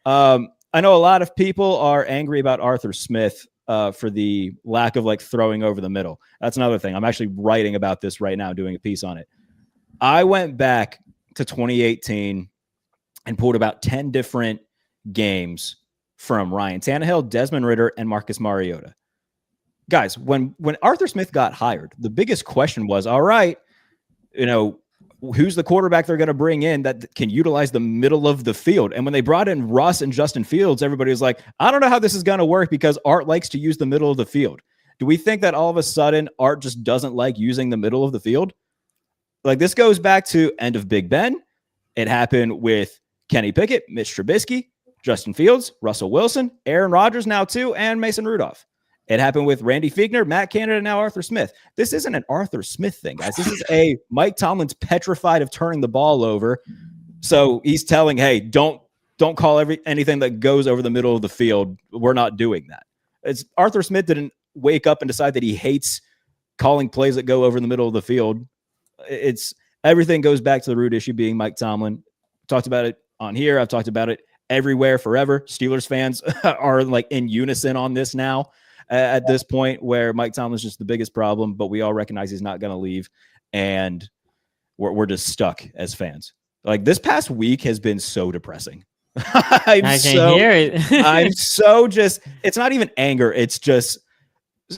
I know a lot of people are angry about Arthur Smith for the lack of throwing over the middle. That's another thing. I'm actually writing about this right now, doing a piece on it. I went back to 2018 and pulled about 10 different games from Ryan Tannehill, Desmond Ridder, and Marcus Mariota. Guys, when Arthur Smith got hired, the biggest question was, all right, who's the quarterback they're going to bring in that can utilize the middle of the field? And when they brought in Russ and Justin Fields, everybody was like, I don't know how this is going to work because Art likes to use the middle of the field. Do we think that all of a sudden Art just doesn't like using the middle of the field? This goes back to end of Big Ben. It happened with Kenny Pickett, Mitch Trubisky, Justin Fields, Russell Wilson, Aaron Rodgers now too, and Mason Rudolph. It happened with Randy Fiegner, Matt Canada, and now Arthur Smith. This isn't an Arthur Smith thing, guys. This is a Mike Tomlin's petrified of turning the ball over. So he's telling, hey, don't call anything that goes over the middle of the field. We're not doing that. It's Arthur Smith didn't wake up and decide that he hates calling plays that go over the middle of the field. It's everything goes back to the root issue being Mike Tomlin. Talked about it on here. I've talked about it everywhere forever. Steelers fans are in unison on this now at this point where Mike Tomlin's just the biggest problem, but we all recognize he's not going to leave. And we're just stuck as fans. This past week has been so depressing. I can hear it. I'm so it's not even anger. It's just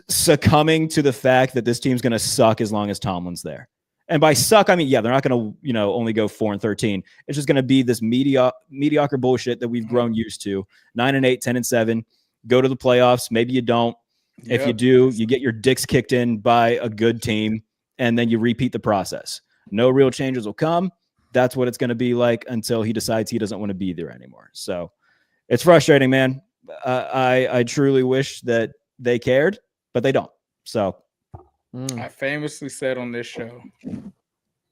succumbing to the fact that this team's going to suck as long as Tomlin's there. And by suck, I mean, yeah, they're not going to, only go 4-13. It's just going to be this mediocre bullshit that we've grown used to. 9-8, 10-7, go to the playoffs. Maybe you don't. Yep. If you do, you get your dicks kicked in by a good team, and then you repeat the process. No real changes will come. That's what it's going to be like until he decides he doesn't want to be there anymore. So it's frustrating, man. I truly wish that they cared, but they don't. So. I famously said on this show,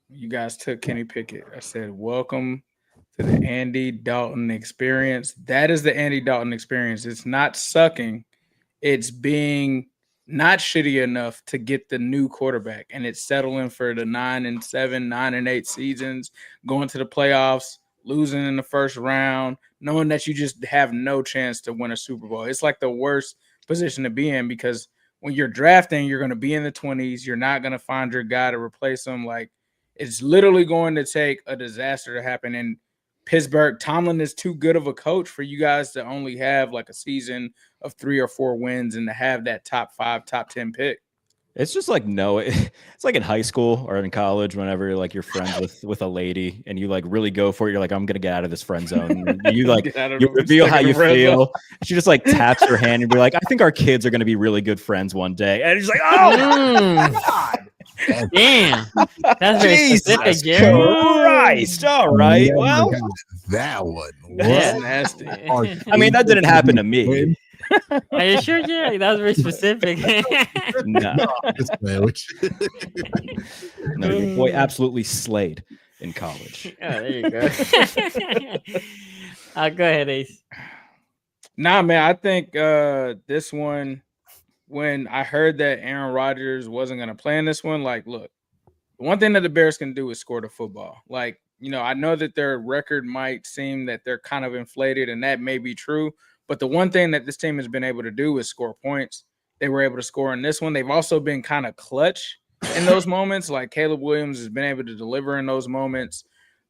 you guys took Kenny Pickett. I said, welcome to the Andy Dalton experience. That is the Andy Dalton experience. It's not sucking. It's being not shitty enough to get the new quarterback. And it's settling for the 9-7, 9-8 seasons, going to the playoffs, losing in the first round, knowing that you just have no chance to win a Super Bowl. It's like the worst position to be in because when you're drafting, you're going to be in the 20s. You're not going to find your guy to replace him. It's literally going to take a disaster to happen. In Pittsburgh, Tomlin is too good of a coach for you guys to only have a season of 3 or 4 wins and to have that top 5, top 10 pick. It's just it's like in high school or in college, whenever you're friends with a lady and you really go for it. You're like, I'm going to get out of this friend zone. You you reveal how you feel. She just taps her hand and be like, I think our kids are going to be really good friends one day. And she's like, oh my God. Damn, that's very specific, Jesus Jerry. Christ! All right, well, that one. Yeah. What? Nasty. I mean, that didn't happen to me. Are you sure, Jerry? That was very specific. No, Just playing with you. no, your boy absolutely slayed in college. Oh, there you go. Go ahead, Ace. Nah, man, I think this one, when I heard that Aaron Rodgers wasn't going to play in this one, like, look, the one thing that the Bears can do is score the football. Like, I know that their record might seem that they're kind of inflated, and that may be true. But the one thing that this team has been able to do is score points. They were able to score in this one. They've also been kind of clutch in those moments. Like Caleb Williams has been able to deliver in those moments.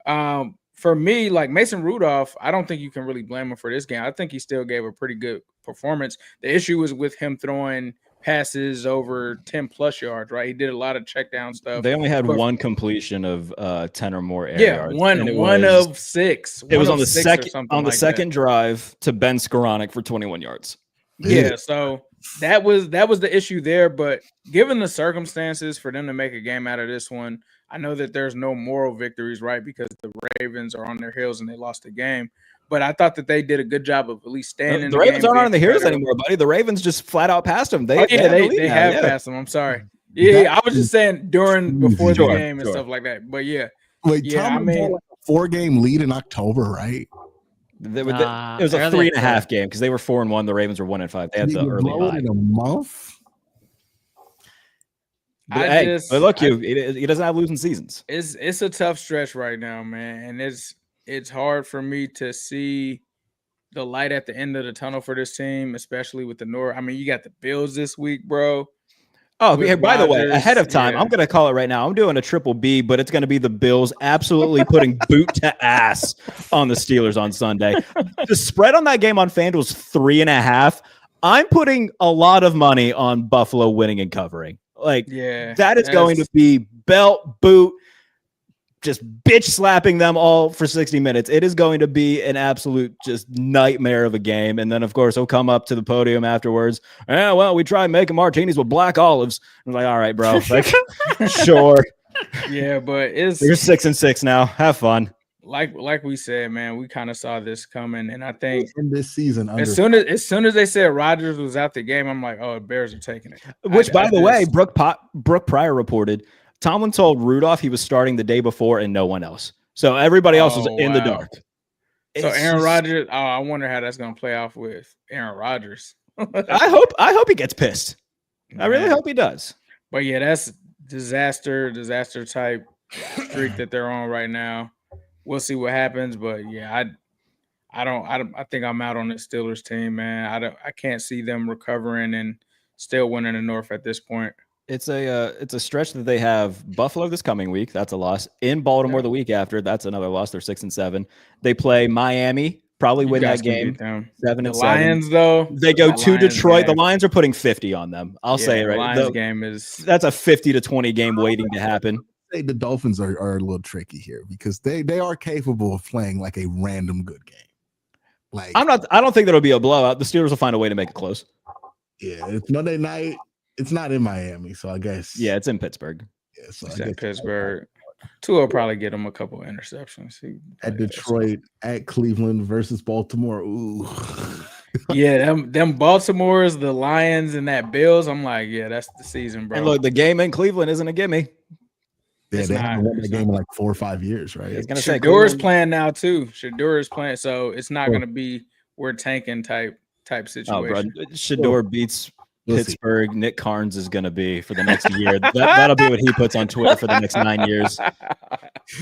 For me, like Mason Rudolph, I don't think you can really blame him for this game. I think he still gave a pretty good performance. The issue was with him throwing passes over 10 plus yards, right? He did a lot of check down stuff. They only had one completion of 10 or more air yards. One of six. It was on the second drive to Ben Skoranek for 21 yards. Yeah, so that was the issue there. But given the circumstances for them to make a game out of this one, I know that there's no moral victories, right? Because the Ravens are on their heels and they lost the game. But I thought that they did a good job of at least staying in the Ravens game, aren't on the heels anymore, buddy. The Ravens just flat out passed them. They have passed them. I'm sorry. Yeah, I was just saying before the game and stuff like that. But yeah. Wait, Tom had like a 4-game lead in October, right? It was a 3.5 game because they were 4-1. The Ravens were 1-5. They had the early bye. In a month. But look, he doesn't have losing seasons. It's a tough stretch right now, man, and it's hard for me to see the light at the end of the tunnel for this team, especially with the North. I mean, you got the Bills this week, bro. Oh, hey, by the way, ahead of time, I'm going to call it right now. I'm doing a triple B, but it's going to be the Bills absolutely putting boot to ass on the Steelers on Sunday. The spread on that game on FanDuel is 3.5. I'm putting a lot of money on Buffalo winning and covering. That is going to be belt, boot, just bitch slapping them all for 60 minutes. It is going to be an absolute just nightmare of a game. And then, of course, he'll come up to the podium afterwards. Well, we tried making martinis with black olives. I'm like, all right, bro. Sure. Yeah, but you're 6-6 now. Have fun. Like we said, man, we kind of saw this coming. And I think in this season, as soon as they said Rodgers was out the game, I'm like, oh, the Bears are taking it. Which, by the way, Brooke Pryor reported Tomlin told Rudolph he was starting the day before and no one else. So everybody else was in the dark. So Aaron Rodgers, I wonder how that's going to play off with Aaron Rodgers. I hope he gets pissed. I really hope he does. But yeah, that's disaster type streak that they're on right now. We'll see what happens, but yeah, I think I'm out on the Steelers team, man. I can't see them recovering and still winning the North at this point. It's a stretch that they have Buffalo this coming week. That's a loss. In Baltimore the week after. That's another loss. They're 6-7. They play Miami. Probably win that game. 7-7. Lions though. They go to Detroit. The Lions are putting 50 on them. I'll say it right. The Lions game that's a 50-20 game waiting to happen. The Dolphins are a little tricky here because they are capable of playing like a random good game. Like I don't think there'll be a blowout. The Steelers will find a way to make it close. Yeah, it's Monday night. It's not in Miami, so I guess. Yeah, it's in Pittsburgh. Yeah, so it's in Pittsburgh. Tua will probably get them a couple of interceptions. At Detroit, at Cleveland versus Baltimore. Ooh. Yeah, them Baltimore's, the Lions, and that Bills. I'm like, yeah, that's the season, bro. And look, the game in Cleveland isn't a gimme. Yeah, they haven't won the game in like 4 or 5 years, right? Shedeur is playing now too. Shedeur is playing, so it's not going to be we're tanking type situation. Oh, bro. Shedeur beats Pittsburgh. Nick Carnes is going to be for the next year. That'll be what he puts on Twitter for the next 9 years.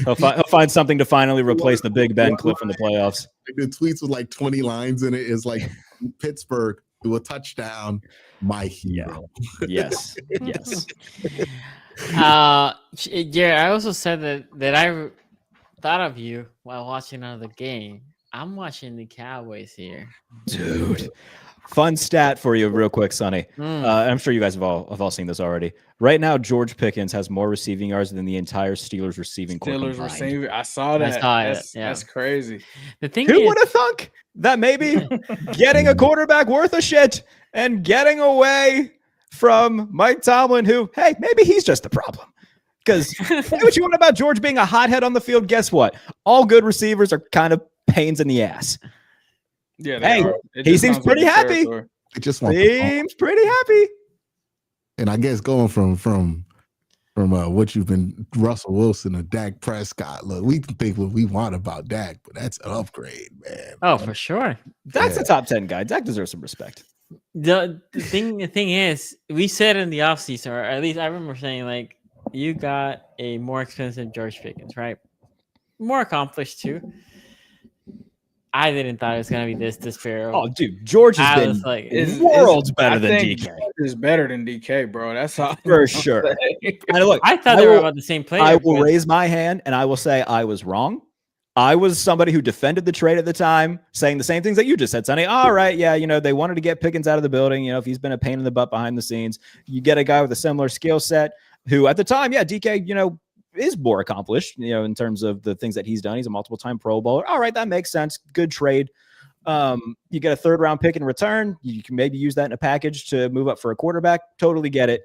He'll find something to finally replace the Big Ben clip from the playoffs. The tweets with like 20 lines in it is like Pittsburgh do a touchdown, my hero. Yes. Jared, I also said that I thought of you while watching another game. I'm watching the Cowboys here, dude. Fun stat for you, real quick, Sonny. I'm sure you guys have all seen this already. Right now, George Pickens has more receiving yards than the entire Steelers receiving core combined. I saw that. That's crazy. The thing who would have thunk that maybe getting a quarterback worth a shit and getting away from Mike Tomlin, who, hey, maybe he's just the problem. Because what you want about George being a hothead on the field, guess what? All good receivers are kind of pains in the ass. Yeah, hey, he seems pretty happy. It just seems pretty happy. And I guess going from what you've been Russell Wilson to Dak Prescott. Look, we can think what we want about Dak, but that's an upgrade, man. Oh, for sure. Dak's a top 10 guy. Dak deserves some respect. The thing is, we said in the offseason, or at least I remember saying, like, you got a more expensive George Pickens, right? More accomplished too. I didn't thought it was gonna be this fair. Oh, dude, George has been worlds better than DK. Is better than DK, bro. That's all for sure. And look, I thought they were about the same player. I will raise my hand and I will say I was wrong. I was somebody who defended the trade at the time, saying the same things that you just said, Sonny. All right, yeah, they wanted to get Pickens out of the building. If he's been a pain in the butt behind the scenes, you get a guy with a similar skill set who, at the time, DK, is more accomplished, in terms of the things that he's done. He's a multiple-time Pro Bowler. All right, that makes sense. Good trade. You get a third-round pick in return. You can maybe use that in a package to move up for a quarterback. Totally get it.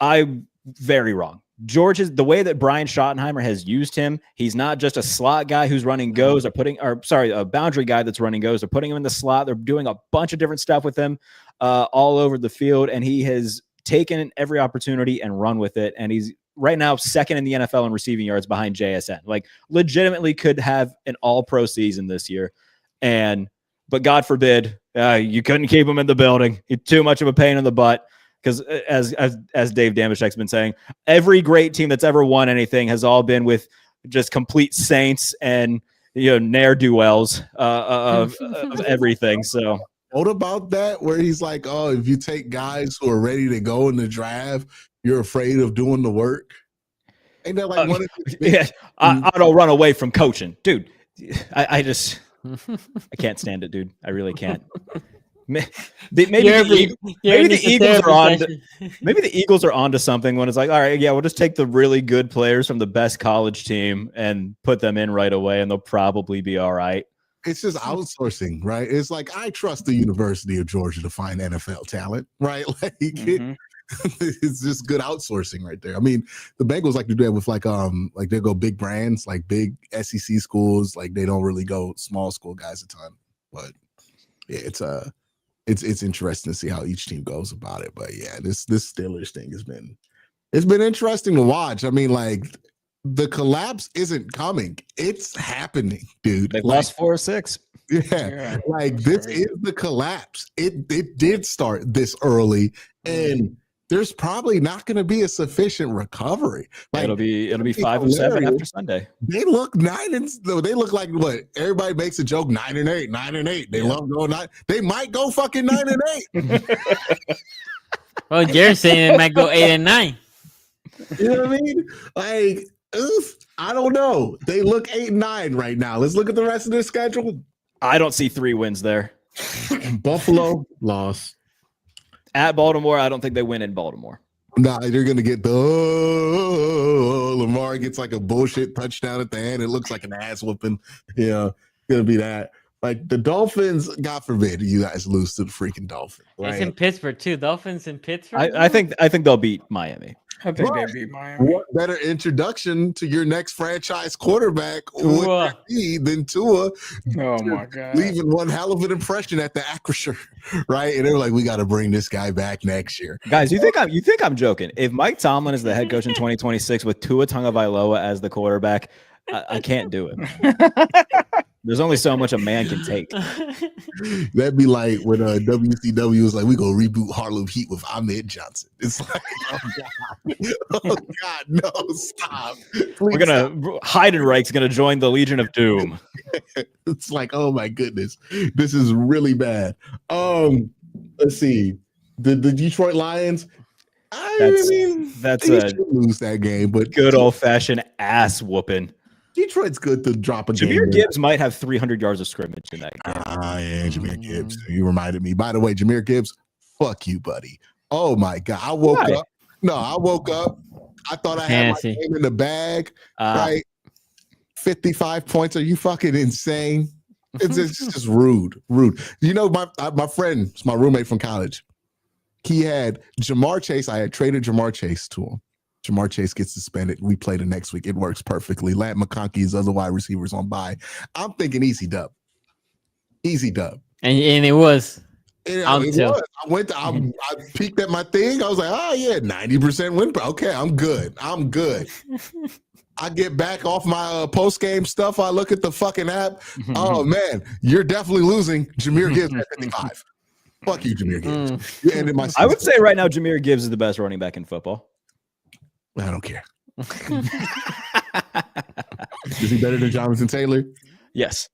I'm very wrong. George is the way that Brian Schottenheimer has used him. He's not just a slot guy who's running goes a boundary guy that's running goes. They're putting him in the slot. They're doing a bunch of different stuff with him all over the field, and he has taken every opportunity and run with it. And he's right now second in the NFL in receiving yards behind JSN. Like, legitimately could have an all-pro season this year. But God forbid, you couldn't keep him in the building. He's too much of a pain in the butt. Because as Dave Damashek's been saying, every great team that's ever won anything has all been with just complete saints and ne'er-do-wells of everything. So what about that? Where he's like, oh, if you take guys who are ready to go in the draft, you're afraid of doing the work. Ain't that like one of the I don't run away from coaching, dude. I just I can't stand it, dude. I really can't. Maybe the Eagles are onto something when it's like, all right, yeah, we'll just take the really good players from the best college team and put them in right away, and they'll probably be all right. It's just outsourcing, right? It's like, I trust the University of Georgia to find NFL talent, right? Like, it's just good outsourcing right there. I mean, the Bengals like to do that with like they go big brands, like big SEC schools. Like, they don't really go small school guys a ton. But yeah, it's interesting to see how each team goes about it. But yeah, this Steelers thing it's been interesting to watch. I mean, like, the collapse isn't coming. It's happening, dude. They've lost 4 or 6. Yeah. Like, this is the collapse. It did start this early, and there's probably not going to be a sufficient recovery. Like, it'll be 5 or 7 after Sunday. They look 9 and they look like what everybody makes a joke 9 and 8, 9 and 8. They love going 9. They might go fucking 9 and 8. Well, Jared's saying it might go 8 and 9. You know what I mean? Like, I don't know. They look 8 and 9 right now. Let's look at the rest of their schedule. I don't see 3 wins there. Buffalo lost. At Baltimore, I don't think they win in Baltimore. Nah, they're going to get Lamar gets like a bullshit touchdown at the end. It looks like an ass whooping. Yeah, going to be that. Like, the Dolphins, God forbid you guys lose to the freaking Dolphins. Right? It's in Pittsburgh too. Dolphins in Pittsburgh. I think they'll beat Miami. I think they beat Miami. What better introduction to your next franchise quarterback would there be than Tua? Oh my God, leaving one hell of an impression at the Acrisure, right? And they're like, we got to bring this guy back next year. Guys, you think I'm joking? If Mike Tomlin is the head coach in 2026 with Tua Tagovailoa as the quarterback, I can't do it. There's only so much a man can take. That'd be like when WCW was like, we gonna reboot Harlem Heat with Ahmed Johnson. It's like, oh God, no, stop. We're gonna Heidenreich's gonna join the Legion of Doom. It's like, oh my goodness, this is really bad. Let's see, the Detroit Lions. That's a lose that game, but good old fashioned ass whooping. Detroit's good to drop a game. Jahmyr Gibbs might have 300 yards of scrimmage in that game. Yeah, Jahmyr Gibbs. You reminded me. By the way, Jahmyr Gibbs, fuck you, buddy. Oh my God. I woke up. I thought I had my game in the bag. Right? 55 points. Are you fucking insane? It's just rude. You know, my friend, my roommate from college, he had Jamar Chase. I had traded Jamar Chase to him. Ja'Marr Chase gets suspended. We play the next week. It works perfectly. Lat McConkey's other wide receivers on bye. I'm thinking easy dub. Easy dub. And it was. I peeked at my thing. I was like, oh yeah, 90% win. Okay, I'm good. I get back off my post-game stuff. I look at the fucking app. Oh man, you're definitely losing. Jahmyr Gibbs at 55. Fuck you, Jahmyr Gibbs. You ended my season. I would say right now Jahmyr Gibbs is the best running back in football. I don't care. Is he better than Jonathan Taylor? Yes.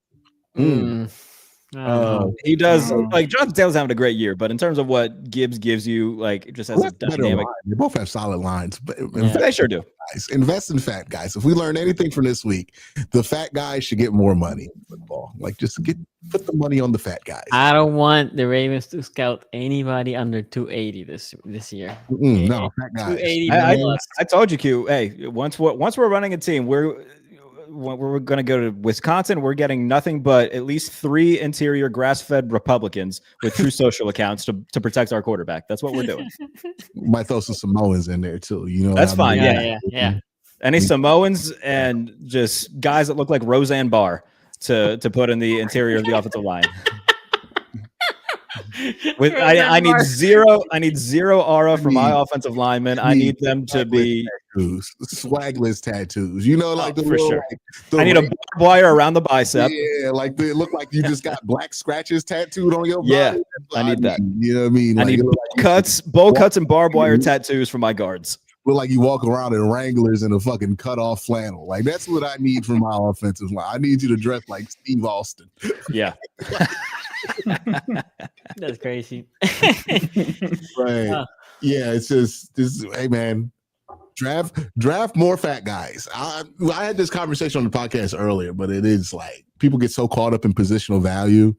He does. Like Jonathan Taylor's having a great year, but in terms of what Gibbs gives you, like just as a dynamic, they both have solid lines. But they sure do. Guys, invest in fat guys. If we learn anything from this week, the fat guys should get more money in football. Like just put the money on the fat guys. I don't want the Ravens to scout anybody under 280 this year. No, fat guys. 280. I told you, Q. Hey, once we're running a team, we're going to go to Wisconsin. We're getting nothing but at least 3 interior grass-fed Republicans with true social accounts to protect our quarterback. That's what we're doing. Might throw some Samoans in there too. You know, that's fine. Yeah. Any Samoans and just guys that look like Roseanne Barr to put in the interior of the offensive line. I need zero aura from my offensive linemen. I need them to be swagless tattoos. You know, like for sure. I need a barbed wire around the bicep. Yeah, like they look like you just got black scratches tattooed on your body. Yeah, I need that. You know what I mean? I need bowl cuts, and barbed wire tattoos for my guards. Look like you walk around in Wranglers and a fucking cut off flannel. Like that's what I need from my offensive line. I need you to dress like Steve Austin. Yeah. That's crazy. Right. Yeah, it's just this. Hey man, draft more fat guys. I had this conversation on the podcast earlier, but it is like people get so caught up in positional value.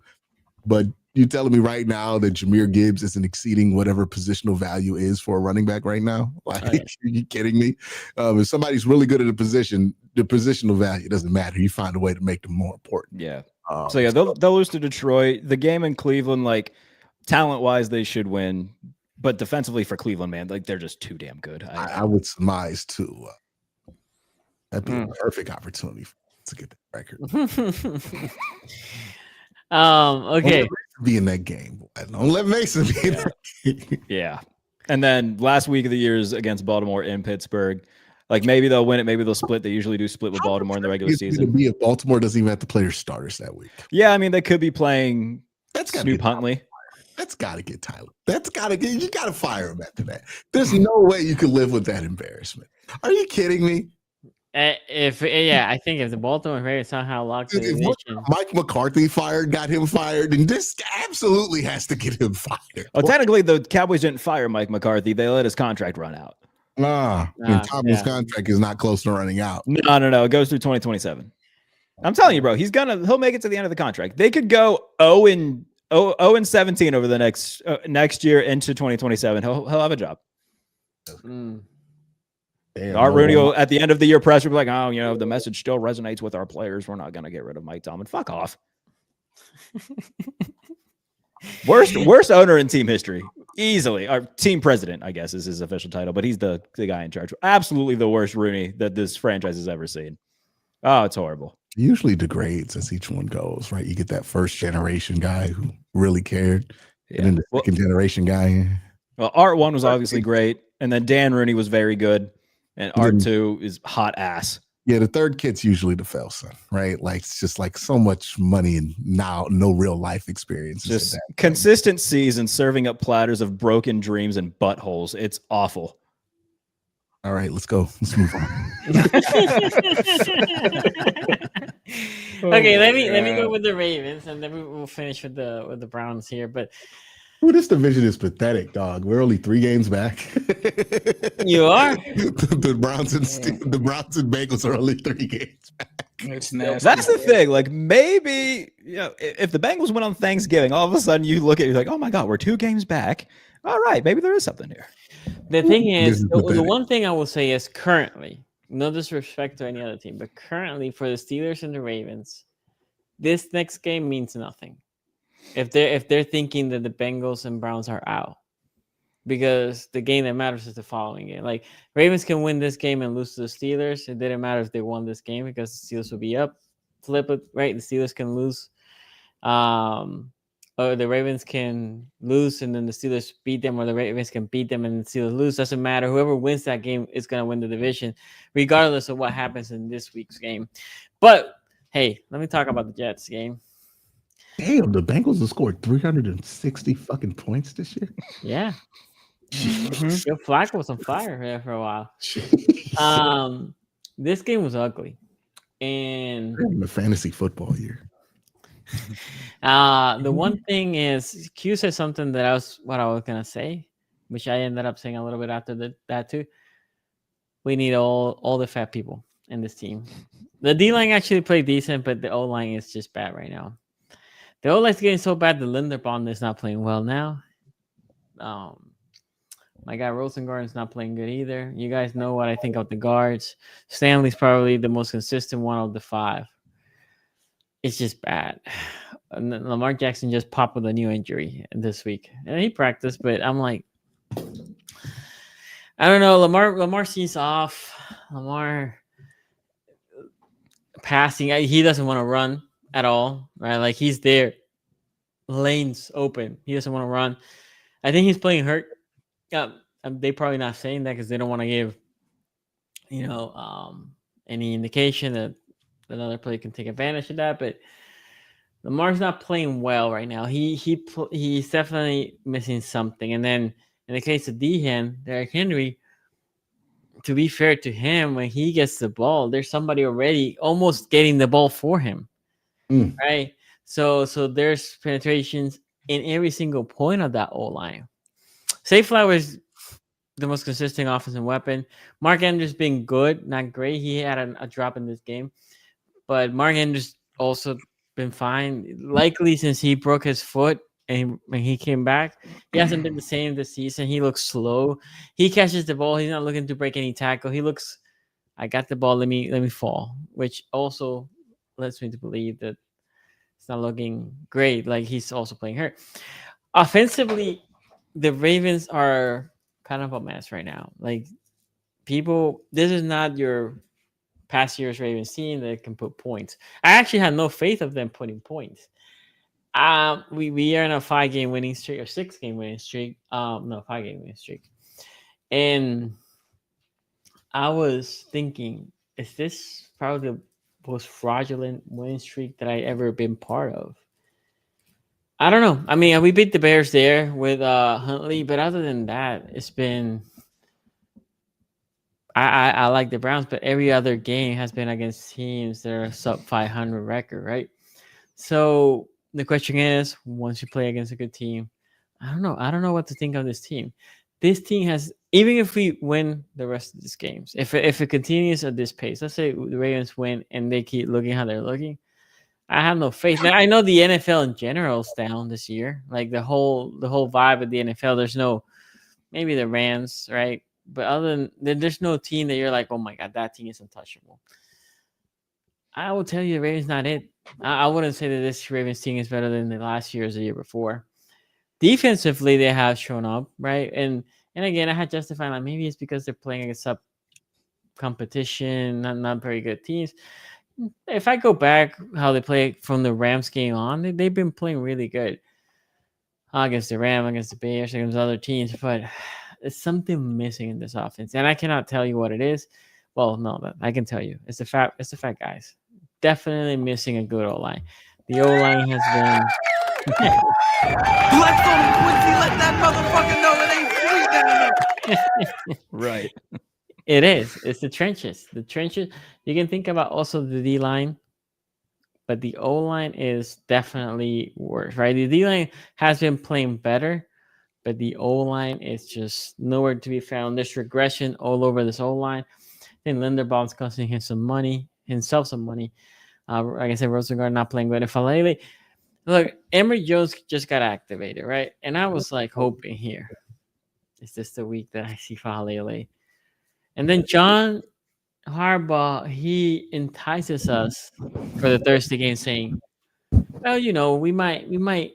But you telling me right now that Jahmyr Gibbs isn't exceeding whatever positional value is for a running back right now? Like, are you kidding me? If somebody's really good at a position, the positional value doesn't matter. You find a way to make them more important. Yeah. So yeah, they'll lose to Detroit. The game in Cleveland, like talent-wise, they should win, but defensively for Cleveland, man, like they're just too damn good. I would surmise too. That'd be a perfect opportunity to get that record. Okay. Be in that game. Don't let Mason be in that game. Yeah. And then last week of the year is against Baltimore in Pittsburgh. Like maybe they'll win it, maybe they'll split. They usually do split with Baltimore in the regular season. Be if Baltimore doesn't even have to play their starters that week. Yeah, I mean they could be playing Snoop Huntley. That's got to get Tyler. You got to fire him after that. There's no way you could live with that embarrassment. Are you kidding me? I think if the Baltimore Ravens somehow locked the division, Mike McCarthy got him fired, and this absolutely has to get him fired. Well, technically, the Cowboys didn't fire Mike McCarthy; they let his contract run out. And Tomlin's contract is not close to running out. No, it goes through 2027. I'm telling you, bro, he'll make it to the end of the contract. They could go 0-17 over the next year into 2027. He'll have a job. Art Rooney will, at the end of the year press will be like, oh, the message still resonates with our players. We're not going to get rid of Mike Tomlin. Fuck off. Worst owner in team history. Easily. Our team president, I guess, is his official title, but he's the guy in charge. Absolutely the worst Rooney that this franchise has ever seen. Oh, it's horrible. It usually degrades as each one goes, right? You get that first generation guy who really cared, and then the second generation guy. Well, Art 1 was obviously great, and then Dan Rooney was very good. And Art 2 is hot ass. Yeah, the third kid's usually the fail son, right? Like it's just like so much money and now no real life experience. Just consistent season serving up platters of broken dreams and buttholes. It's awful. All right, let's go. Let's move on. Okay, let me go with the Ravens, and then we'll finish with the Browns here. But this division is pathetic, dog. We're only 3 games back. You are? The Browns and Bengals are only 3 games back. It's nasty. That's the thing. Like maybe if the Bengals went on Thanksgiving, all of a sudden you look at it, you're like, oh my God, we're 2 games back. All right, maybe there is something here. The thing is, the one thing I will say is currently, no disrespect to any other team, but currently for the Steelers and the Ravens, this next game means nothing. If they're thinking that the Bengals and Browns are out, because the game that matters is the following game. Like Ravens can win this game and lose to the Steelers. It didn't matter if they won this game because the Steelers will be up. Flip it, right? The Steelers can lose. Or the Ravens can lose and then the Steelers beat them, or the Ravens can beat them and the Steelers lose. Doesn't matter. Whoever wins that game is going to win the division, regardless of what happens in this week's game. But hey, let me talk about the Jets game. Damn, the Bengals have scored 360 fucking points this year. Yeah. Joe Flacco was on fire there for a while. This game was ugly. And the fantasy football year. The one thing is Q said something that I was gonna say, which I ended up saying a little bit after that too. We need all the fat people in this team. The D line actually played decent, but the O line is just bad right now. The O line's getting so bad that Linderbaum is not playing well now. My guy Rosengarten's not playing good either. You guys know what I think of the guards. Stanley's probably the most consistent one of the 5. It's just bad. And Lamar Jackson just popped with a new injury this week. And he practiced, but I'm like, I don't know. Lamar sees off. Lamar passing. He doesn't want to run at all, right? Like he's there. Lanes open. He doesn't want to run. I think he's playing hurt. They probably not saying that because they don't want to give, any indication that another player can take advantage of that. But Lamar's not playing well right now. He's definitely missing something. And then in the case of Derrick Henry, to be fair to him, when he gets the ball, there's somebody already almost getting the ball for him, right? So there's penetrations in every single point of that O-line. Safely was the most consistent offensive weapon. Mark Andrews being good, not great. He had a drop in this game. But Mark Andrews also been fine. Likely since he broke his foot and when he came back, he hasn't been the same this season. He looks slow. He catches the ball. He's not looking to break any tackle. He looks, I got the ball. Let me fall, which also lets me to believe that it's not looking great. Like he's also playing hurt. Offensively, the Ravens are kind of a mess right now. Like this is not your past year's Ravens team that can put points. I actually had no faith of them putting points. We are in a 5-game winning streak or 6-game winning streak. 5-game winning streak. And I was thinking, is this probably the most fraudulent winning streak that I ever been part of? I don't know. I mean, we beat the Bears there with Huntley, but other than that, it's been. I like the Browns, but every other game has been against teams that are sub 500 record, right? So the question is, once you play against a good team, I don't know. I don't know what to think of this team. This team has, even if we win the rest of these games, if it continues at this pace, let's say the Ravens win and they keep looking how they're looking, I have no faith. Now, I know the NFL in general is down this year. Like the whole vibe of the NFL, there's no, maybe the Rants, right? But other than there's no team that you're like, oh my God, that team is untouchable. I will tell you, the Ravens not it. I wouldn't say that this Ravens team is better than the last year or the year before. Defensively, they have shown up, right? And again, I had justified like maybe it's because they're playing against sub competition, not very good teams. If I go back how they play from the Rams game on, they've been playing really good against the Rams, against the Bears, against other teams, but there's something missing in this offense, and I cannot tell you what it is. Well, no, I can tell you. It's the fat guys. Definitely missing a good O-line. The O-line has been. Bledsoe and Quincy, let that motherfucker know it ain't free down there. Right. It is. It's the trenches. The trenches. You can think about also the D-line, but the O-line is definitely worse, right? The D-line has been playing better, but the O-line is just nowhere to be found. There's regression all over this O-line. I think Linderbaum's costing himself some money. Like I said, Rosengarten not playing good. And Falele, look, Emory Jones just got activated, right? And I was like hoping here, is this the week that I see Falele? And then John Harbaugh, he entices us for the Thursday game saying, well, we might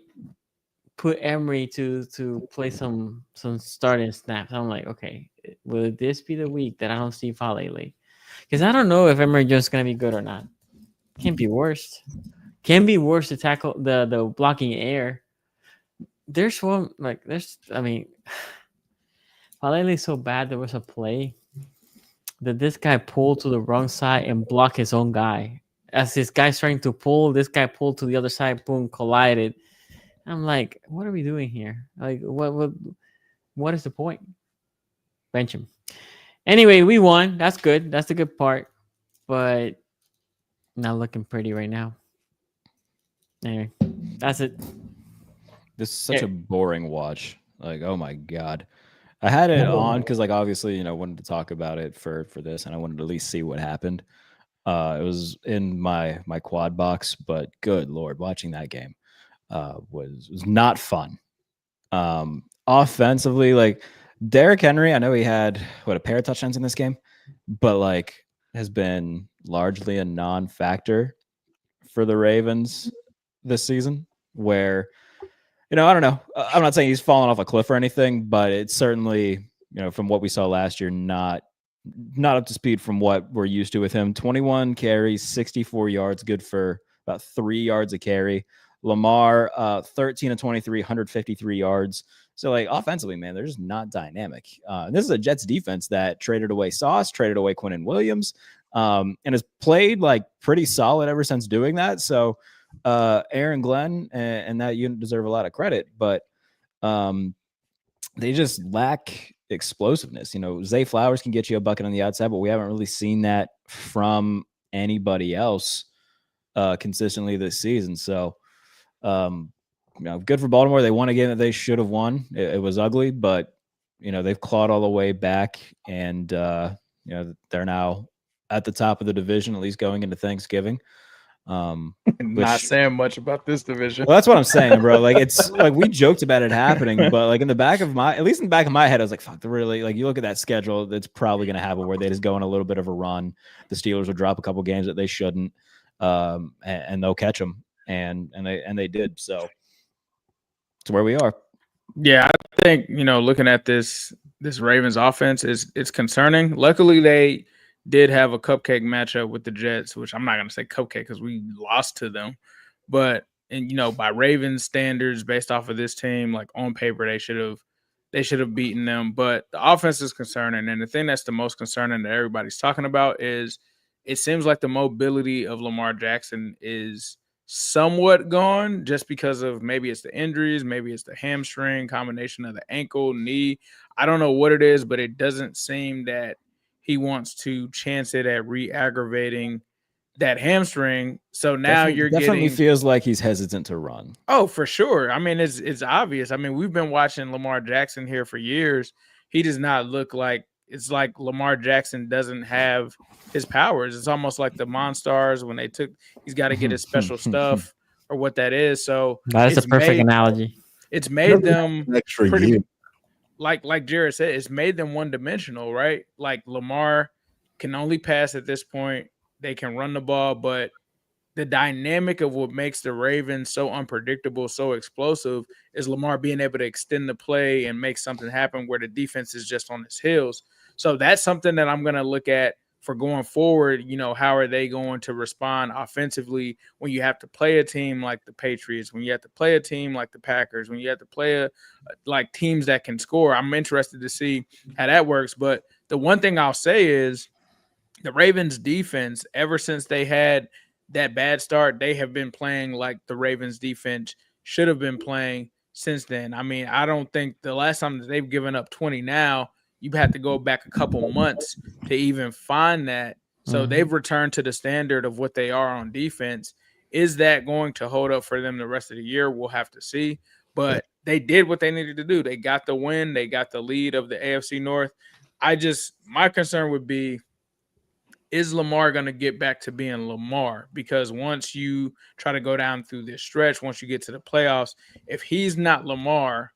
put Emery to play some starting snaps. I'm like, okay, will this be the week that I don't see Falele? Because I don't know if Emery just gonna be good or not. Can't be worse. Can be worse to tackle the blocking air. There's one I mean, Falele is so bad. There was a play that this guy pulled to the wrong side and blocked his own guy. As this guy's trying to pull, this guy pulled to the other side, boom, collided. I'm like, what are we doing here? Like, what is the point? Bench him. Anyway, we won. That's good. That's the good part. But not looking pretty right now. Anyway, that's it. This is such a boring watch. Like, oh my God. I had it on because, like, obviously, you know, wanted to talk about it for this, and I wanted to at least see what happened. It was in my quad box, but good Lord, watching that game was not fun. Offensively, like Derrick Henry, I know he had a pair of touchdowns in this game, but like has been largely a non-factor for the Ravens this season, where, you know, I don't know. I'm not saying he's fallen off a cliff or anything, but it's certainly, you know, from what we saw last year, not up to speed from what we're used to with him. 21 carries, 64 yards, good for about 3 yards a carry. Lamar, 13 of 23, 153 yards. So, like, offensively, man, they're just not dynamic. This is a Jets defense that traded away Sauce, traded away Quinnen Williams, and has played, like, pretty solid ever since doing that. So, Aaron Glenn and that unit deserve a lot of credit, but they just lack explosiveness. You know, Zay Flowers can get you a bucket on the outside, but we haven't really seen that from anybody else consistently this season. So, you know, good for Baltimore. They won a game that they should have won. It was ugly, but, you know, they've clawed all the way back, and you know, they're now at the top of the division, at least going into Thanksgiving. Not saying much about this division. Well, that's what I'm saying, bro. Like, it's like we joked about it happening, but like in the back of my head, I was like, fuck, really, like, you look at that schedule, it's probably going to happen where they just go on a little bit of a run. The Steelers will drop a couple games that they shouldn't, and they'll catch them, and they did. So it's where we are. Yeah, I think, you know, looking at this Ravens offense it's concerning. Luckily, they did have a cupcake matchup with the Jets, which I'm not going to say cupcake because we lost to them. But, and you know, by Ravens standards, based off of this team, like on paper, they should have beaten them. But the offense is concerning. And the thing that's the most concerning that everybody's talking about is it seems like the mobility of Lamar Jackson is somewhat gone, just because of maybe it's the injuries, maybe it's the hamstring, combination of the ankle, knee. I don't know what it is, but it doesn't seem that he wants to chance it at re-aggravating that hamstring. So now definitely feels like he's hesitant to run. Oh, for sure. I mean, it's obvious. I mean, we've been watching Lamar Jackson here for years. He does not look like, it's like Lamar Jackson doesn't have his powers. It's almost like the Monstars when he's got to get his special stuff or what that is. So that's a perfect analogy. It's made them pretty, like Jared said, it's made them one-dimensional, right? Like Lamar can only pass at this point. They can run the ball, but the dynamic of what makes the Ravens so unpredictable, so explosive, is Lamar being able to extend the play and make something happen where the defense is just on its heels. So that's something that I'm going to look at for going forward. You know, how are they going to respond offensively when you have to play a team like the Patriots, when you have to play a team like the Packers, when you have to play like teams that can score? I'm interested to see how that works. But the one thing I'll say is the Ravens defense, ever since they had that bad start, they have been playing like the Ravens defense should have been playing since then. I mean, I don't think the last time that they've given up 20 now, you have to go back a couple months to even find that. So they've returned to the standard of what they are on defense. Is that going to hold up for them the rest of the year? We'll have to see. But they did what they needed to do. They got the win. They got the lead of the AFC North. My concern would be, is Lamar going to get back to being Lamar? Because once you try to go down through this stretch, once you get to the playoffs, if he's not Lamar,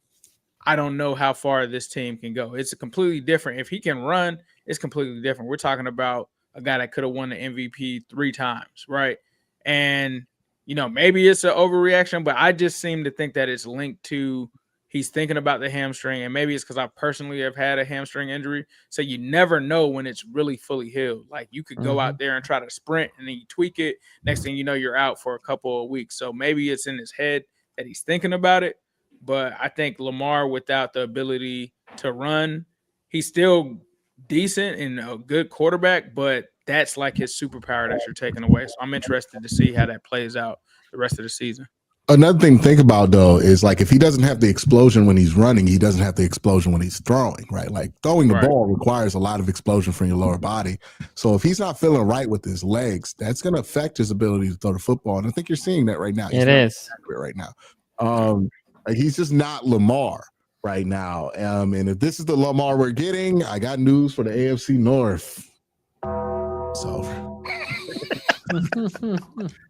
I don't know how far this team can go. It's a completely different. If he can run, it's completely different. We're talking about a guy that could have won the MVP 3 times, right? And maybe it's an overreaction, but I just seem to think that it's linked to he's thinking about the hamstring, and maybe it's because I personally have had a hamstring injury. So you never know when it's really fully healed. Like you could go out there and try to sprint and then you tweak it. Next thing you know, you're out for a couple of weeks. So maybe it's in his head that he's thinking about it. But I think Lamar, without the ability to run, he's still decent and a good quarterback, but that's like his superpower that you're taking away. So I'm interested to see how that plays out the rest of the season. Another thing to think about, though, is like if he doesn't have the explosion when he's running, he doesn't have the explosion when he's throwing, right? Like throwing the ball requires a lot of explosion from your lower body. So if he's not feeling right with his legs, that's going to affect his ability to throw the football. And I think you're seeing that right now. It is right now. Like he's just not Lamar right now. And if this is the Lamar we're getting, I got news for the AFC North. So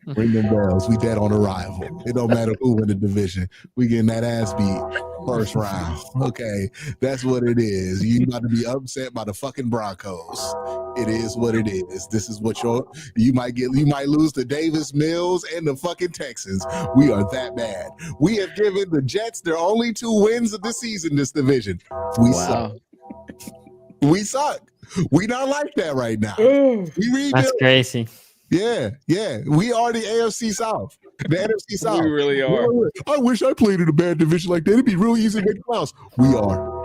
ring them bells. We dead on arrival. It don't matter who in the division. We getting that ass beat first round. Okay, that's what it is. You about to be upset by the fucking Broncos. It is what it is. This is what you might lose to Davis Mills and the fucking Texans. We are that bad. We have given the Jets their only 2 wins of the season. This division. We suck. We suck. We not like that right now. That's crazy. Yeah. We are the AFC South. The NFC South. We really are. I wish I played in a bad division like that. It'd be really easy to make the playoffs. We are.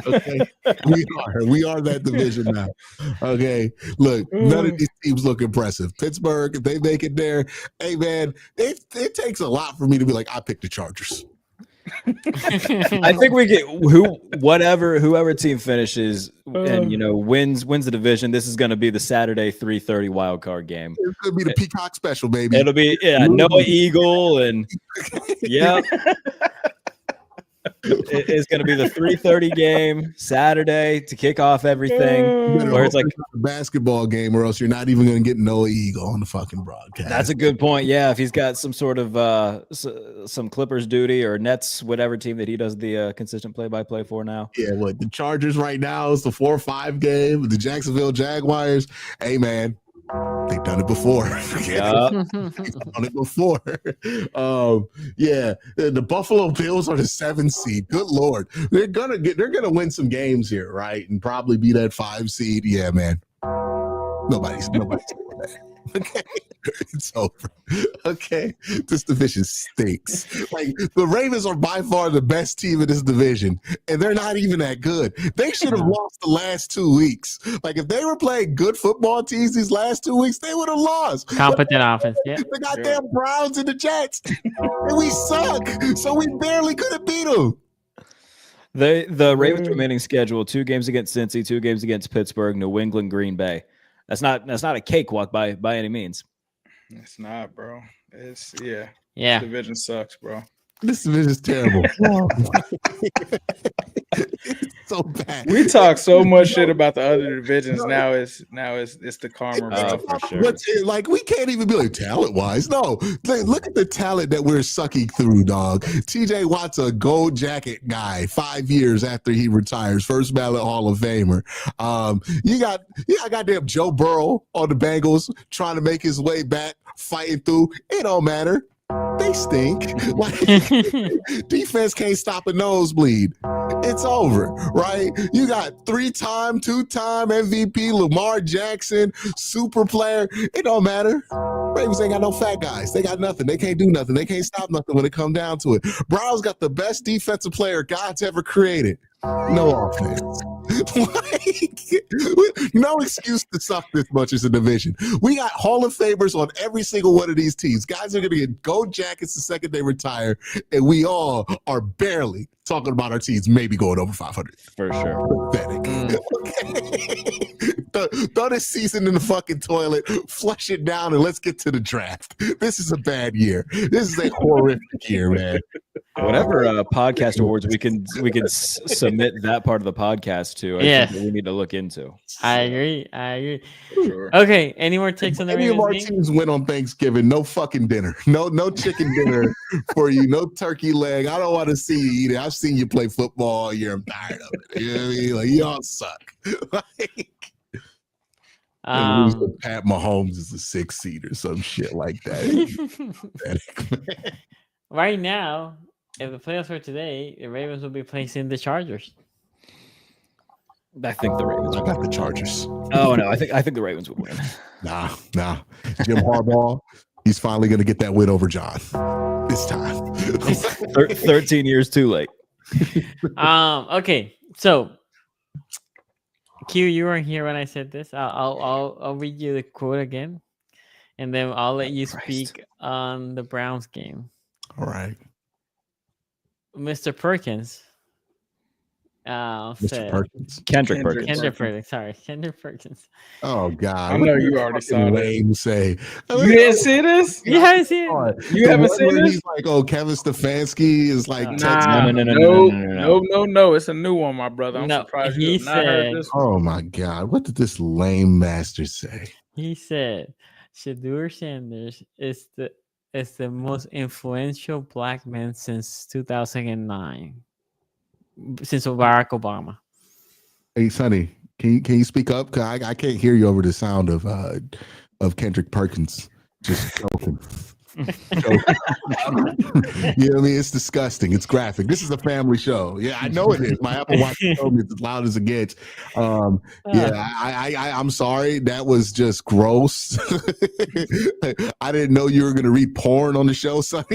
Okay. We are that division now. Okay. Look, none of these teams look impressive. Pittsburgh, if they make it there, hey man, it takes a lot for me to be like, I picked the Chargers. I think we get whoever team finishes and wins the division. This is going to be the Saturday 3:30 wild card game. It could be the Peacock special, baby. It'll be Noah Eagle and it's going to be the 3:30 game Saturday to kick off everying. Where it's like a basketball game, or else you're not even going to get Noah Eagle on the fucking broadcast. That's a good point. Yeah, if he's got some sort of some Clippers duty or Nets, whatever team that he does the consistent play-by-play for now. Yeah, what the Chargers right now is the 4-5 game. The Jacksonville Jaguars. Hey man, they've done it before. Yeah, they've done it before. The Buffalo Bills are the 7th seed. Good Lord, they're gonna win some games here, right? And probably be that 5 seed. Yeah, man. Nobody's doing that. Okay, it's over. Okay, this division stinks. Like the Ravens are by far the best team in this division, and they're not even that good. They should have lost the last 2 weeks. Like if they were playing good football teams these last 2 weeks, they would have lost. Competent offense, yeah. The goddamn Browns and the Jets, and we suck. So we barely could have beat them. The Ravens' remaining schedule: 2 games against Cincy, 2 games against Pittsburgh, New England, Green Bay. That's not a cakewalk by any means. It's not, bro. It's yeah. This division sucks, bro. This division is terrible. It's so bad. We talk so much shit about the other divisions. Now it's the karma, bro. For sure. Like we can't even be like talent wise. No, look at the talent that we're sucking through, dog. TJ Watt's a gold jacket guy. 5 years after he retires, first ballot Hall of Famer. You got goddamn Joe Burrow on the Bengals trying to make his way back, fighting through. It don't matter. They stink. Like defense can't stop a nosebleed. It's over, right? You got 2-time MVP Lamar Jackson, super player. It don't matter. Ravens ain't got no fat guys. They got nothing. They can't do nothing. They can't stop nothing when it comes down to it. Browns got the best defensive player God's ever created. No offense. No excuse to suck this much as a division. We got Hall of Famers on every single one of these teams. Guys are going to get gold jackets the second they retire, and we all are barely talking about our teams maybe going over 500. For sure. Pathetic. Throw this season in the fucking toilet, flush it down, and let's get to the draft. This is a bad year. This is a horrific year, man. Whatever podcast awards we can submit that part of the podcast to, I think that we need to look into. I agree. Sure. Okay, any more takes on the Any of our Ravens game? teams win on Thanksgiving. No fucking dinner. No chicken dinner for you. No turkey leg. I don't want to see you eat it. I've seen you play football all year. I'm tired of it. You know what I mean? Like, y'all suck. And lose to Pat Mahomes is a 6 seed or some shit like that. Right now, if the playoffs were today, the Ravens would be placing the Chargers. I think the Ravens. I got the Chargers. Oh no, I think the Ravens would win. Nah. Jim Harbaugh, he's finally going to get that win over John this time. 13 years too late. Okay, so Q, you weren't here when I said this. I'll read you the quote again, and then I'll let you speak on the Browns game. All right, Mr. Perkins. Kendrick Perkins. Oh God! I know you already saw that. Say you didn't see this? You haven't seen it? You haven't seen this? He's like, oh, Kevin Stefanski is like, no. It's a new one, my brother. I'm surprised you have not heard this one. Oh my God! What did this lame master say? He said, Shadur Sanders is the most influential black man since 2009. Since Barack Obama. Hey, Sonny, can you speak up? Cause I can't hear you over the sound of Kendrick Perkins just joking. You know what I mean? It's disgusting. It's graphic. This is a family show. Yeah, I know it is. My Apple Watch told me it's as loud as it gets. I'm sorry. That was just gross. I didn't know you were going to read porn on the show, Sonny.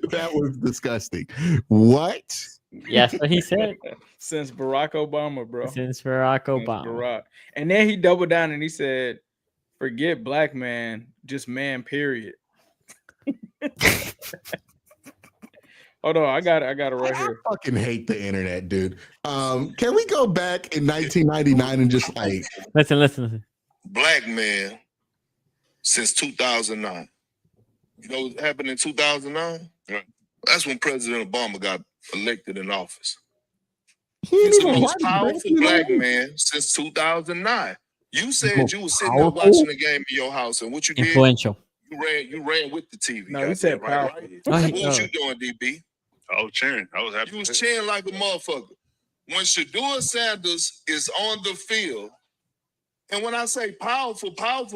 That was disgusting. What? Yes, what he said. Since Barack Obama, bro. Since Barack Obama. And then he doubled down and he said, forget black man, just man, period. Hold on, I got it right here. I fucking hate the internet, dude. Can we go back in 1999 and just like listen. Black man since 2009. You know what happened in 2009? Right. That's when President Obama got elected in office. He's the most powerful black man since 2009. You said you were sitting there watching the game in your house, and what you did? Influential. You ran with the TV. No, he said powerful. Right? What was you doing, DB? I was cheering. I was happy. You was cheering like a motherfucker. When Shadur Sanders is on the field, and when I say powerful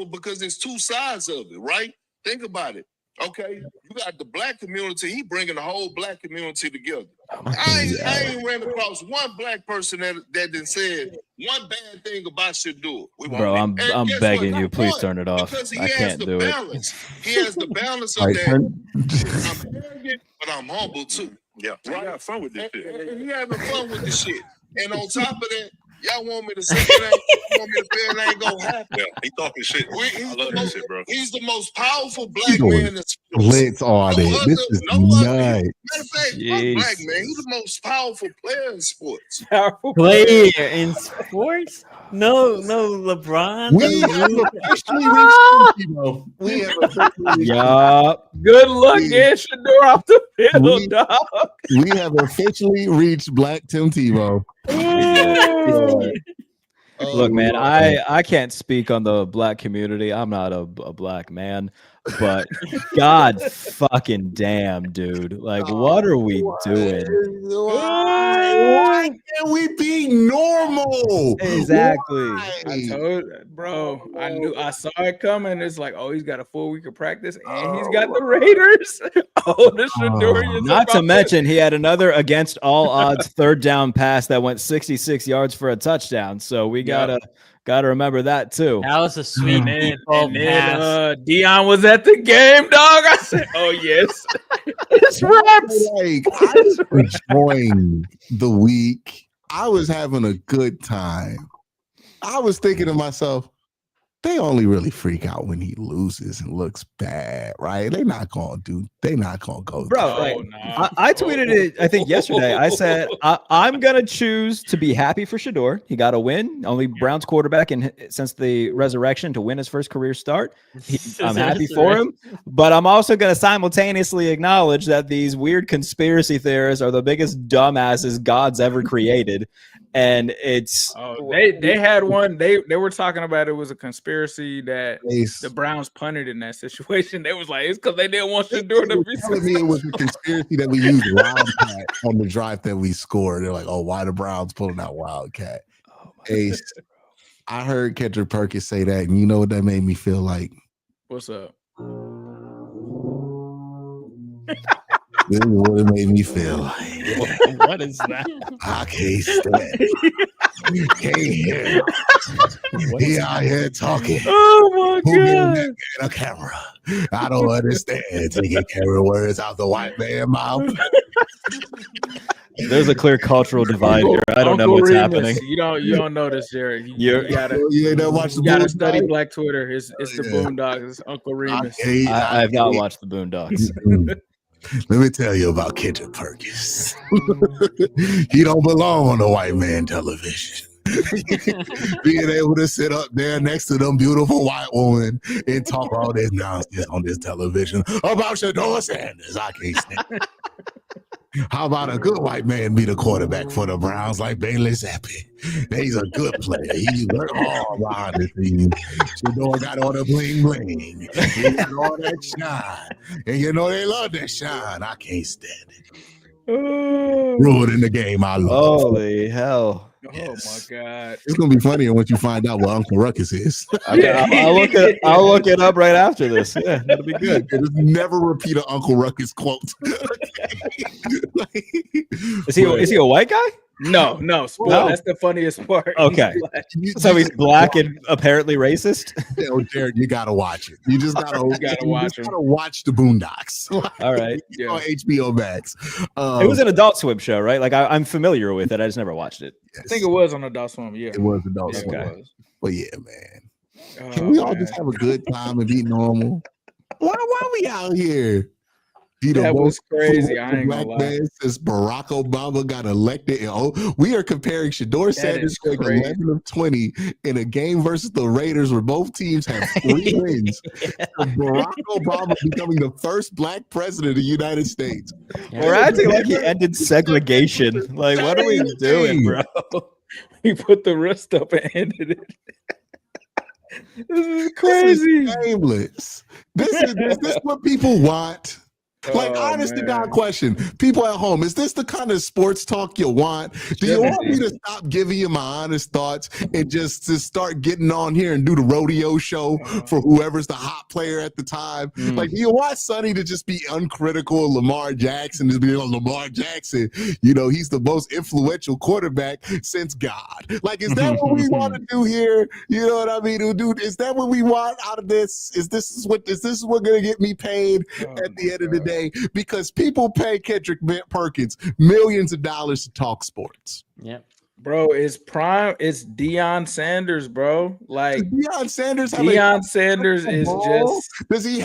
because there's two sides of it, right? Think about it. Okay, you got the black community. He bringing the whole black community together. I ain't ran across one black person that done said one bad thing about Shedeur. Bro, I'm begging you, please turn it off. I can't do balance. He has the balance of that. I'm arrogant, but I'm humble too. Yeah, right? You have fun with this shit. And he having fun with the shit. And on top of that, y'all want me to say it ain't gonna happen. Yeah, he talking shit. I love that shit, bro. He's the most powerful black man in sports. Blitz on it. This is nuts. Matter of fact, black man, he's the most powerful player in sports. Powerful player in sports? No, LeBron. We have officially reached Good luck getting Shedeur off the field, dog. We have officially reached Black Tim Tebow. Look, man, I can't speak on the black community. I'm not a black man, but God fucking damn, dude. Like, what are we doing? Why can't we be normal? Exactly. I told bro, I saw it coming. It's like, oh, he's got a full week of practice and he's got the Raiders. Oh, the Shedeur. Not to mention, he had another against all odds third down pass that went 66 yards for a touchdown. So we gotta remember that too. That was a sweet pass. Deion was at the game, dog. I said, oh yes, it's Rants. Like, I was enjoying the week. I was having a good time. I was thinking to myself, they only really freak out when he loses and looks bad, right? They're not gonna go. Bro, I tweeted it, I think yesterday. I said, I'm gonna choose to be happy for Shedeur. He got a win, only Browns quarterback since the resurrection to win his first career start. I'm happy for him, but I'm also gonna simultaneously acknowledge that these weird conspiracy theorists are the biggest dumbasses God's ever created. And it's they had one. They were talking about it was a conspiracy that the Browns punted in that situation. They was like, it's because they didn't want Shedeur to be. Telling me it was a conspiracy that we used Wildcat on the drive that we scored. They're like, oh, why the Browns pulling out Wildcat? Oh Ace, I heard Kendrick Perkins say that, and you know what that made me feel like? What's up? This is what it made me feel like. What is that? I can't stand. Can't hear. He out here talking. Oh Who my gave god! that man a camera? I don't understand. Taking camera words out the white man's mouth. There's a clear cultural divide here. I don't know what's happening. You don't know this, Jared. You gotta ain't never watched the you gotta Boondocks? study Black Twitter. It's the Boondocks. It's Uncle Remus. I have not watched the Boondocks. Let me tell you about Kendrick Perkins. He don't belong on the white man television. Being able to sit up there next to them beautiful white women and talk all this nonsense on this television about Shadur Sanders. I can't stand it. How about a good white man be the quarterback for the Browns like Bailey Zappi? He's a good player. He's worked hard behind the scenes. Shedeur got all the bling bling. He got all that shine. And you know they love that shine. I can't stand it. Ruining the game I love. Holy hell. Yes. Oh my god. It's gonna be funnier once you find out what Uncle Ruckus is. Okay, I'll look it up right after this. Yeah, that'll be good. Just never repeat an Uncle Ruckus quote. Is he a white guy? No. No. That's the funniest part. Okay. So he's black and apparently racist. Oh, Jared, you gotta watch it. You just gotta watch the Boondocks. All right. Yeah. On HBO Max. It was an Adult Swim show, right? Like I'm familiar with it. I just never watched it. Yes. I think it was on Adult Swim. Yeah, it was Adult Swim. Okay. But yeah, man. Can we all just have a good time and be normal? Why we out here? That was crazy. I ain't gonna lie. Man since Barack Obama got elected, we are comparing Shadur Sanders going 11 of 20 in a game versus the Raiders, where both teams have 3 wins. Barack Obama becoming the first black president of the United States. We're acting like he ended segregation. Like, what are we doing, bro? He put the wrist up and ended it. This is crazy. This is shameless. Is this what people want? Like, honest to God question. People at home, is this the kind of sports talk you want? Do you want me to stop giving you my honest thoughts and just to start getting on here and do the rodeo show for whoever's the hot player at the time? Like, do you want Sonny to just be uncritical of Lamar Jackson, to be like, Lamar Jackson, you know, he's the most influential quarterback since God. Like, is that what we want to do here? You know what I mean? Dude, is that what we want out of this? Is this what gonna get me paid at the end of the day? Because people pay Kendrick Perkins millions of dollars to talk sports. Yep. Bro, it's Deion Sanders, bro. Like Deion Sanders. Deion Sanders is just. Does he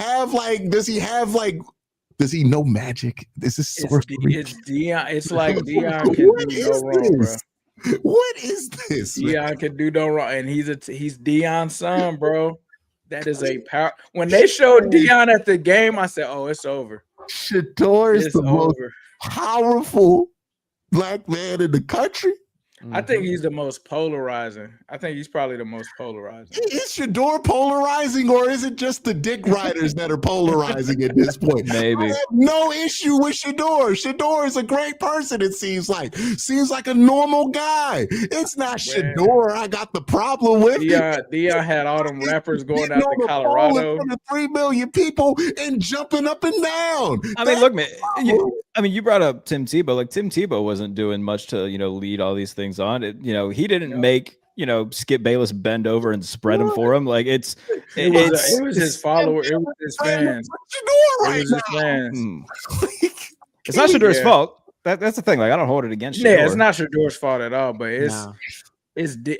know magic? This is sorcery. It's Deion. It's like Deion can do no wrong, bro. What is this? Deion can do no wrong, and he's Deion's son, bro. That is a power. When they showed Deion at the game, I said, "Oh, it's over." Shedeur is the most powerful black man in the country. I think he's the most polarizing. I think he's probably the most polarizing. Is Shedeur polarizing, or is it just the dick riders that are polarizing at this point? Maybe. I have no issue with Shedeur. Shedeur is a great person, it seems like. Seems like a normal guy. It's not Shedeur I got the problem with. Deion had all them rappers going out to Colorado. 3 million people and jumping up and down. I mean, look, man. You brought up Tim Tebow. Like, Tim Tebow wasn't doing much to, lead all these things on it. He didn't make Skip Bayless bend over and spread him for him. Like, it was his followers. It was his fans. It's not Shedur's fault. That's the thing. Like, I don't hold it against Shedeur. Yeah, it's not Shedur's fault at all. But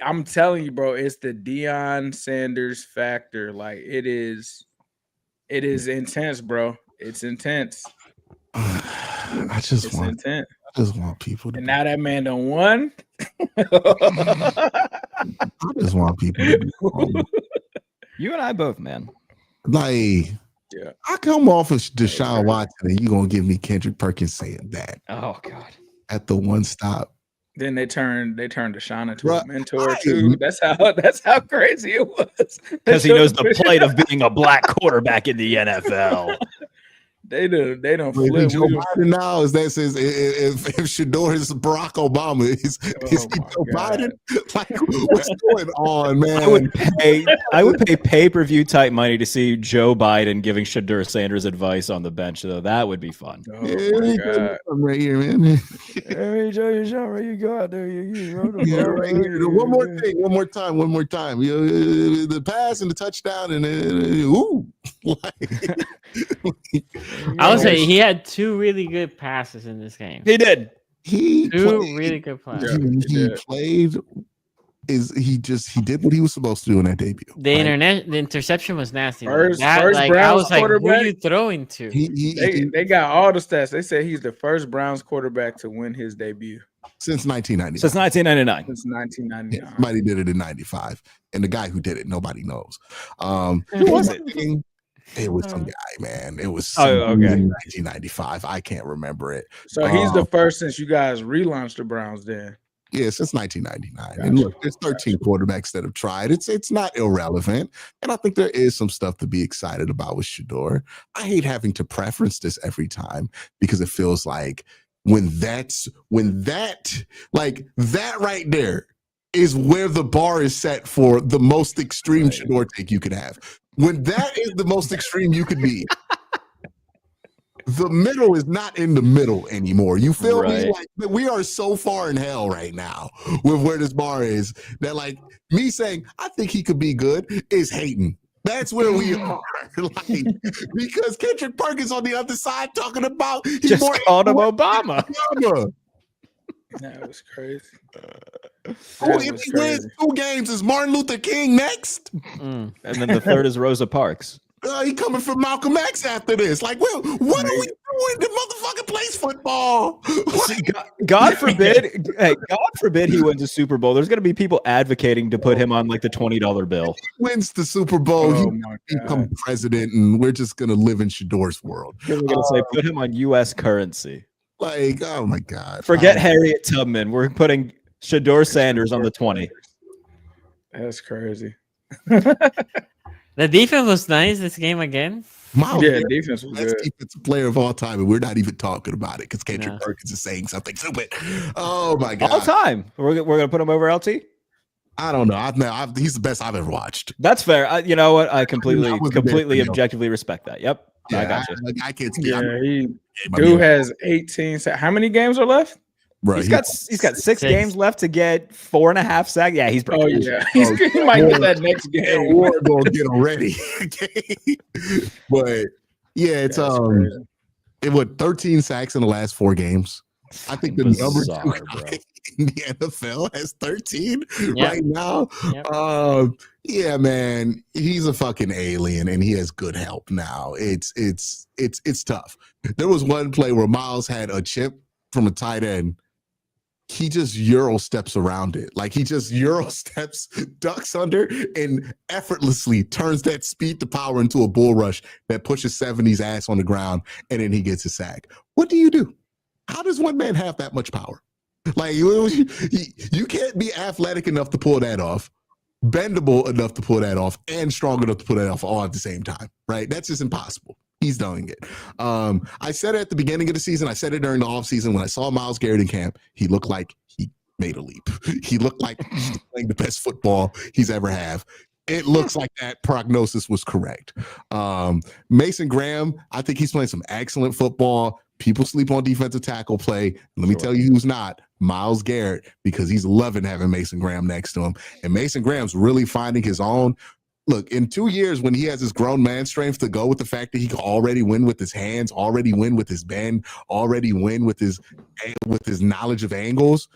I'm telling you, bro, it's the Deion Sanders factor. Like, it is intense, bro. It's intense. I just want people to. And now that man done won. I just want people to be. You and I both, man. Like, I come off of Deshaun Watson, and you gonna give me Kendrick Perkins saying that? Oh God! At the one stop. Then they turned Deshaun into a mentor too. That's how crazy it was. Because he knows the plight of being a black quarterback in the NFL. They don't Well, flip. Joe Biden now is that says if Shedeur is Barack Obama, is he Joe Biden? Like, what's going on, man? I would pay pay-per-view type money to see Joe Biden giving Shadur Sanders advice on the bench, though. That would be fun. Oh my God. I'm right here, man. Hey, Joe, you go out there. Right here. One more time. The pass and the touchdown and ooh. I would say he had two really good passes in this game. He did. He Really good passes. He did what he was supposed to do in that debut. The interception was nasty. First Browns I was like, who quarterback? are you throwing to? They got all the stats. They said he's the first Browns quarterback to win his debut Since 1999. Since 1999. since 1999. Yeah, somebody did it in 95. And the guy who did it, nobody knows. Who was it? It was some guy, man. It was okay. in 1995. I can't remember it. So he's the first since you guys relaunched the Browns then. Yeah, since 1999. And look, there's 13 quarterbacks that have tried. It's not irrelevant. And I think there is some stuff to be excited about with Shedeur. I hate having to preference this every time because it feels like when that right there is where the bar is set for the most extreme Shedeur take you could have. When that is the most extreme you could be, the middle is not in the middle anymore. You feel me? Like we are so far in hell right now with where this bar is that like me saying I think he could be good is hating. That's where we are. Like, because Kendrick Perkins on the other side talking about Just called him Obama. That was crazy. If he wins 2 games, is Martin Luther King next? And then the third is Rosa Parks. He coming from Malcolm X after this. Like, well, what are we doing? The motherfucker plays football. God forbid he wins a Super Bowl. There's going to be people advocating to put him on like the $20 bill. He wins the Super Bowl, he become president, and we're just going to live in Shadour's world. We're going to say put him on U.S. currency. Like, oh my God. Forget Harriet Tubman. We're putting Shadur Sanders on the 20. That's crazy. The defense was nice this game again. Miles Garrett, defense was best good. defensive player of all time, and we're not even talking about it because Kendrick Perkins is saying something stupid. Oh my God! All time. We're gonna put him over LT. I don't know. He's the best I've ever watched. That's fair. You know what? I completely objectively respect that. Yep. Yeah, I got you. I can't. Dude has 18. How many games are left? Right, he's got 6 games left to get 4.5 sacks. Yeah, he's pretty good. He might get that next game. We're gonna get him ready. But yeah, it's it would 13 sacks in the last 4 games. I think the number 2 guy in the NFL has 13 right now. Yep. Yeah, man, he's a fucking alien, and he has good help now. It's tough. There was one play where Miles had a chip from a tight end. He just Euro steps around it. Like he just Euro steps, ducks under, and effortlessly turns that speed to power into a bull rush that pushes 70's ass on the ground, and then he gets a sack. What do you do? How does one man have that much power? Like you can't be athletic enough to pull that off, bendable enough to pull that off, and strong enough to pull that off all at the same time, right? That's just impossible. He's doing it. I said it at the beginning of the season. I said it during the offseason. When I saw Myles Garrett in camp, he looked like he made a leap. He looked like he's playing the best football he's ever have. It looks like that prognosis was correct. Mason Graham, I think he's playing some excellent football. People sleep on defensive tackle play. Let me tell you who's not. Myles Garrett, because he's loving having Mason Graham next to him. And Mason Graham's really finding his own. Look, in 2 years, when he has his grown man strength to go with the fact that he can already win with his hands, already win with his bend, already win with his knowledge of angles,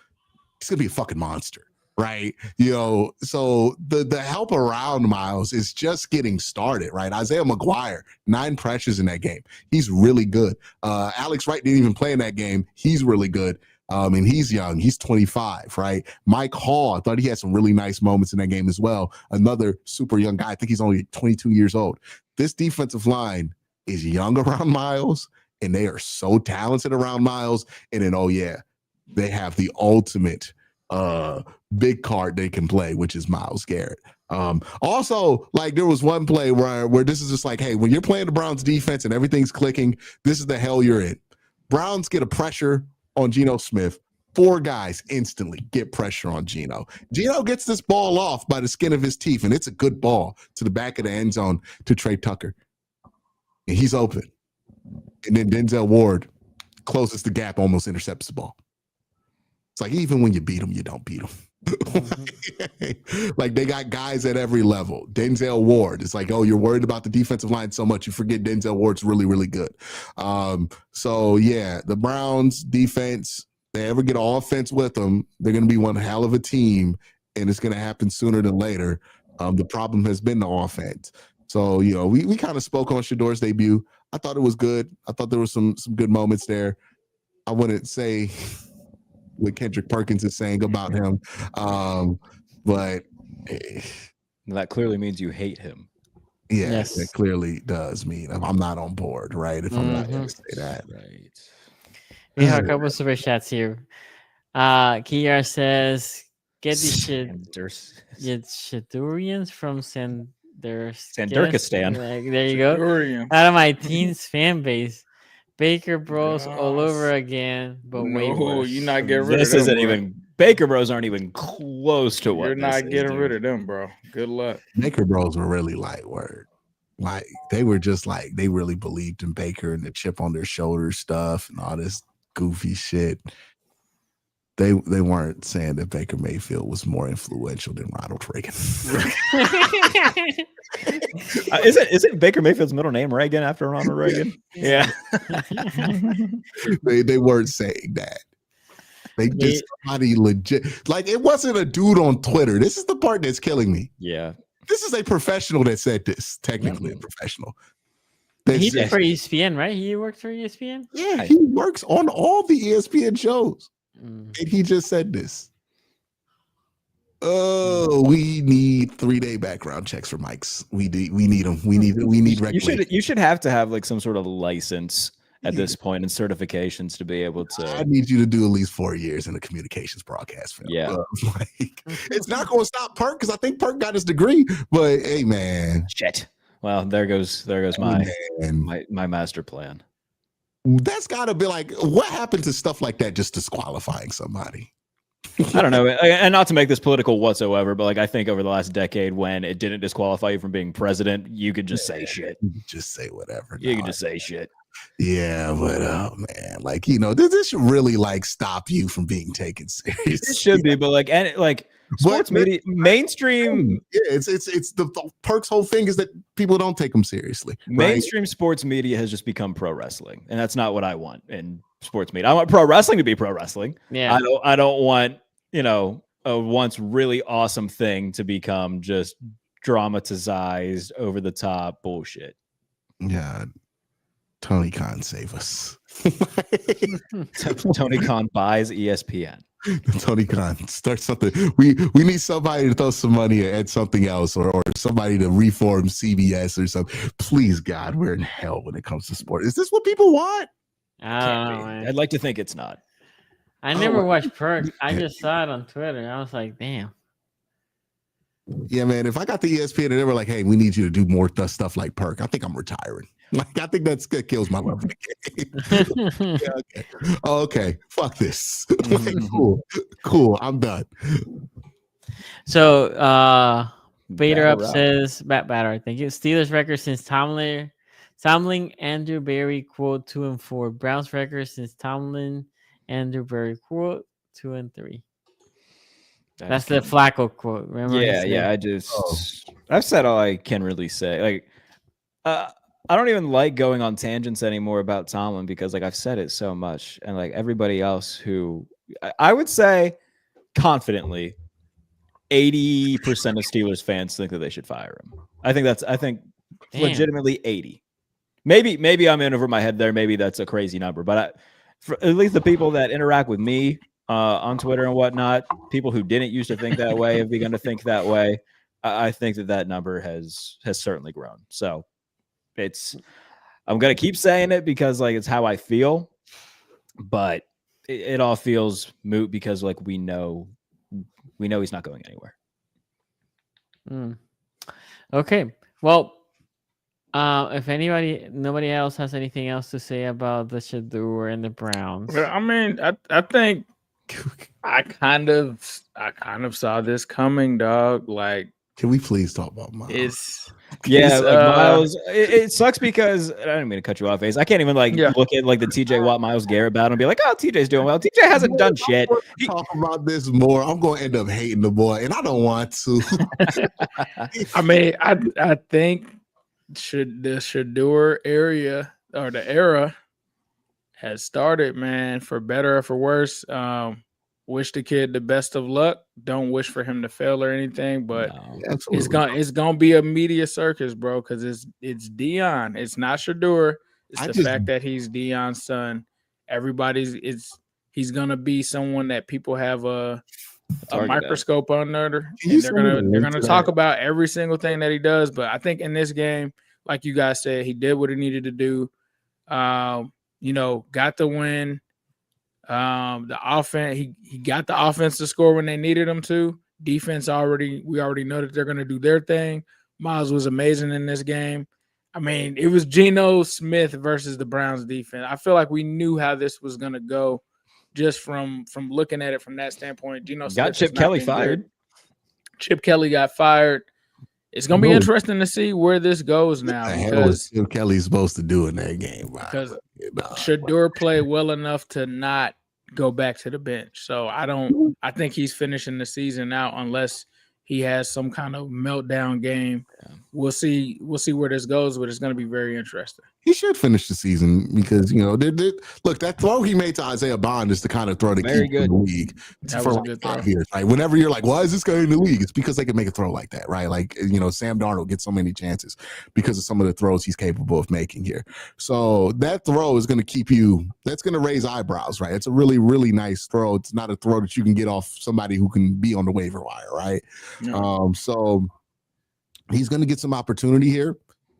he's gonna be a fucking monster, right? You know, so the help around Myles is just getting started, right? Isaiah McGuire, 9 pressures in that game. He's really good. Alex Wright didn't even play in that game. He's really good. And he's young. He's 25, right? Mike Hall, I thought he had some really nice moments in that game as well. Another super young guy. I think he's only 22 years old. This defensive line is young around Myles, and they are so talented around Myles. And then, they have the ultimate big card they can play, which is Myles Garrett. Also, like there was one play where this is just like, hey, when you're playing the Browns defense and everything's clicking, this is the hell you're in. Browns get a pressure on Geno Smith. 4 guys instantly get pressure on Geno. Geno gets this ball off by the skin of his teeth, and it's a good ball to the back of the end zone to Trey Tucker. And he's open. And then Denzel Ward closes the gap, almost intercepts the ball. It's like even when you beat them, you don't beat them. Like they got guys at every level. Denzel Ward, it's like, oh, you're worried about the defensive line so much you forget Denzel Ward's really, really good. So yeah, the Browns defense, they ever get an offense with them, they're going to be one hell of a team, and it's going to happen sooner than later. The problem has been the offense. So, you know, we kind of spoke on Shedur's debut. I thought it was good. I thought there was some good moments there. I wouldn't say what Kendrick Perkins is saying about him, but that clearly means you hate him. Yeah, yes. It clearly does mean I'm not on board, right? If I'm not going to say that. Right. We have a couple of super chats here. Kiar says, get the Shedurians from Sandurkistan. Like, there you go. Out of my teens fan base. Baker Bros all over again, but way worse. You're not getting rid of them. This isn't even Baker Bros aren't even close to what you're not getting rid of them, bro. Good luck. Baker Bros were really light word. Like they were just like they really believed in Baker and the chip on their shoulder stuff and all this goofy shit. They weren't saying that Baker Mayfield was more influential than Ronald Reagan. Isn't Baker Mayfield's middle name Reagan after Ronald Reagan? Yeah. They weren't saying that. They just somebody legit. Like it wasn't a dude on Twitter. This is the part that's killing me. Yeah. This is a professional that said this. Technically a professional. He did for ESPN, right? He worked for ESPN? Yeah, he works on all the ESPN shows. And he just said this. Oh, we need 3-day background checks for mics. We need them. We need you should have to have like some sort of license at this point and certifications to be able to. I need you to do at least 4 years in a communications broadcast film. Yeah. Like, it's not going to stop Perk because I think Perk got his degree. But hey, man. Shit. Well, there goes my master plan. That's got to be like, what happened to stuff like that just disqualifying somebody? I don't know. And not to make this political whatsoever, but like I think over the last decade when it didn't disqualify you from being president, you could just say shit. Just say whatever. You can just say shit. Yeah, but man, like, you know, this should really like stop you from being taken seriously. It should be, but like sports media, mainstream. Yeah, it's the Perk's whole thing is that people don't take them seriously. Mainstream sports media has just become pro wrestling, and that's not what I want in sports media. I want pro wrestling to be pro wrestling. Yeah, I don't want, you know, a once really awesome thing to become just dramatized, over the top bullshit. Yeah. Tony Khan save us. Tony Khan buys ESPN. Tony Khan start something. We need somebody to throw some money at something else, or somebody to reform CBS or something. Please, God, we're in hell when it comes to sport. Is this what people want? I'd like to think it's not. I never watched Perk. I just saw it on Twitter. I was like, damn. Yeah, man. If I got the ESPN and they were like, "Hey, we need you to do more stuff like Perk," I think I'm retiring. Like, I think that kills my love for the game. Yeah, okay. Fuck this. Like, cool. I'm done. So, Bader up says, Batter, thank you. Steelers record since Tomlin, Andrew Berry, quote 2-4. Browns record since Tomlin, Andrew Berry, quote 2-3. That's the Flacco quote. Remember? Yeah. I've said all I can really say. Like, I don't even like going on tangents anymore about Tomlin because, like, I've said it so much, and like everybody else who I would say confidently, 80% of Steelers fans think that they should fire him. I think legitimately 80. Maybe I'm in over my head there. Maybe that's a crazy number, but for at least the people that interact with me on Twitter and whatnot, people who didn't used to think that way have begun to think that way. I think that number has certainly grown. So I'm going to keep saying it because like it's how I feel, but it all feels moot because like we know We know he's not going anywhere. Okay. Well, if nobody else has anything else to say about the Shedeur and the Browns. Well, I mean, I think I kind of saw this coming, dog. Like, can we please talk about Miles? Miles. It sucks because I don't mean to cut you off, Ace. I can't even look at the TJ Watt Miles Garrett battle and be like, oh, TJ's doing well. TJ hasn't done shit. Talk about this more. I'm going to end up hating the boy, and I don't want to. I mean, I think the Shedeur area or the era has started, man, for better or for worse. Wish the kid the best of luck. Don't wish for him to fail or anything, but it's gonna be a media circus, bro, because it's Dion. It's not Shedeur. It's the fact that he's Dion's son. He's gonna be someone that people have a microscope under. And they're gonna talk about every single thing that he does. But I think in this game, like you guys said, he did what he needed to do. Got the win. The offense, he got the offense to score when they needed him to. Defense we already know that they're going to do their thing. Miles was amazing in this game. I mean, it was Geno Smith versus the Browns defense. I feel like we knew how this was going to go just from looking at it from that standpoint. Geno got Chip Kelly fired. Chip Kelly got fired. It's going to be interesting to see where this goes now. Because Chip Kelly's supposed to do in that game. Because Shedeur played well enough to not go back to the bench. So I think he's finishing the season out unless he has some kind of meltdown game. Yeah. We'll see where this goes, but it's going to be very interesting. He should finish the season because, look, that throw he made to Isaiah Bond is the kind of throw that keeps in the league for 5 years. Right? Whenever you're like, why is this guy in the league? It's because they can make a throw like that, right? Like, Sam Darnold gets so many chances because of some of the throws he's capable of making here. So that throw is going to that's going to raise eyebrows, right? It's a really, really nice throw. It's not a throw that you can get off somebody who can be on the waiver wire, right? No. So he's going to get some opportunity here.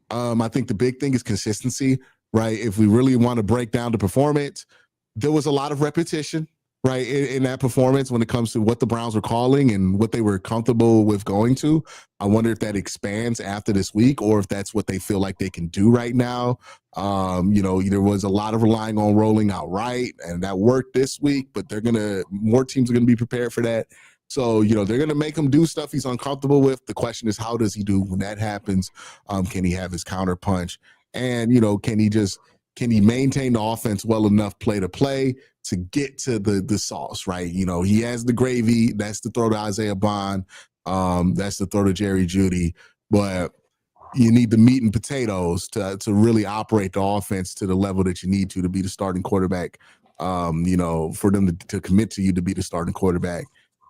I think the big thing is consistency, right? If we really want to break down the performance, there was a lot of repetition, right, in that performance when it comes to what the Browns were calling and what they were comfortable with going to. I wonder if that expands after this week or if that's what they feel like they can do right now. There was a lot of relying on rolling out right, and that worked this week, but more teams are going to be prepared for that. So, they're going to make him do stuff he's uncomfortable with. The question is, how does he do when that happens? Can he have his counter punch? And, can he maintain the offense well enough play to play to get to the sauce, right? He has the gravy. That's the throw to Isaiah Bond. That's the throw to Jerry Jeudy. But you need the meat and potatoes to really operate the offense to the level that you need to be the starting quarterback, for them to commit to you to be the starting quarterback.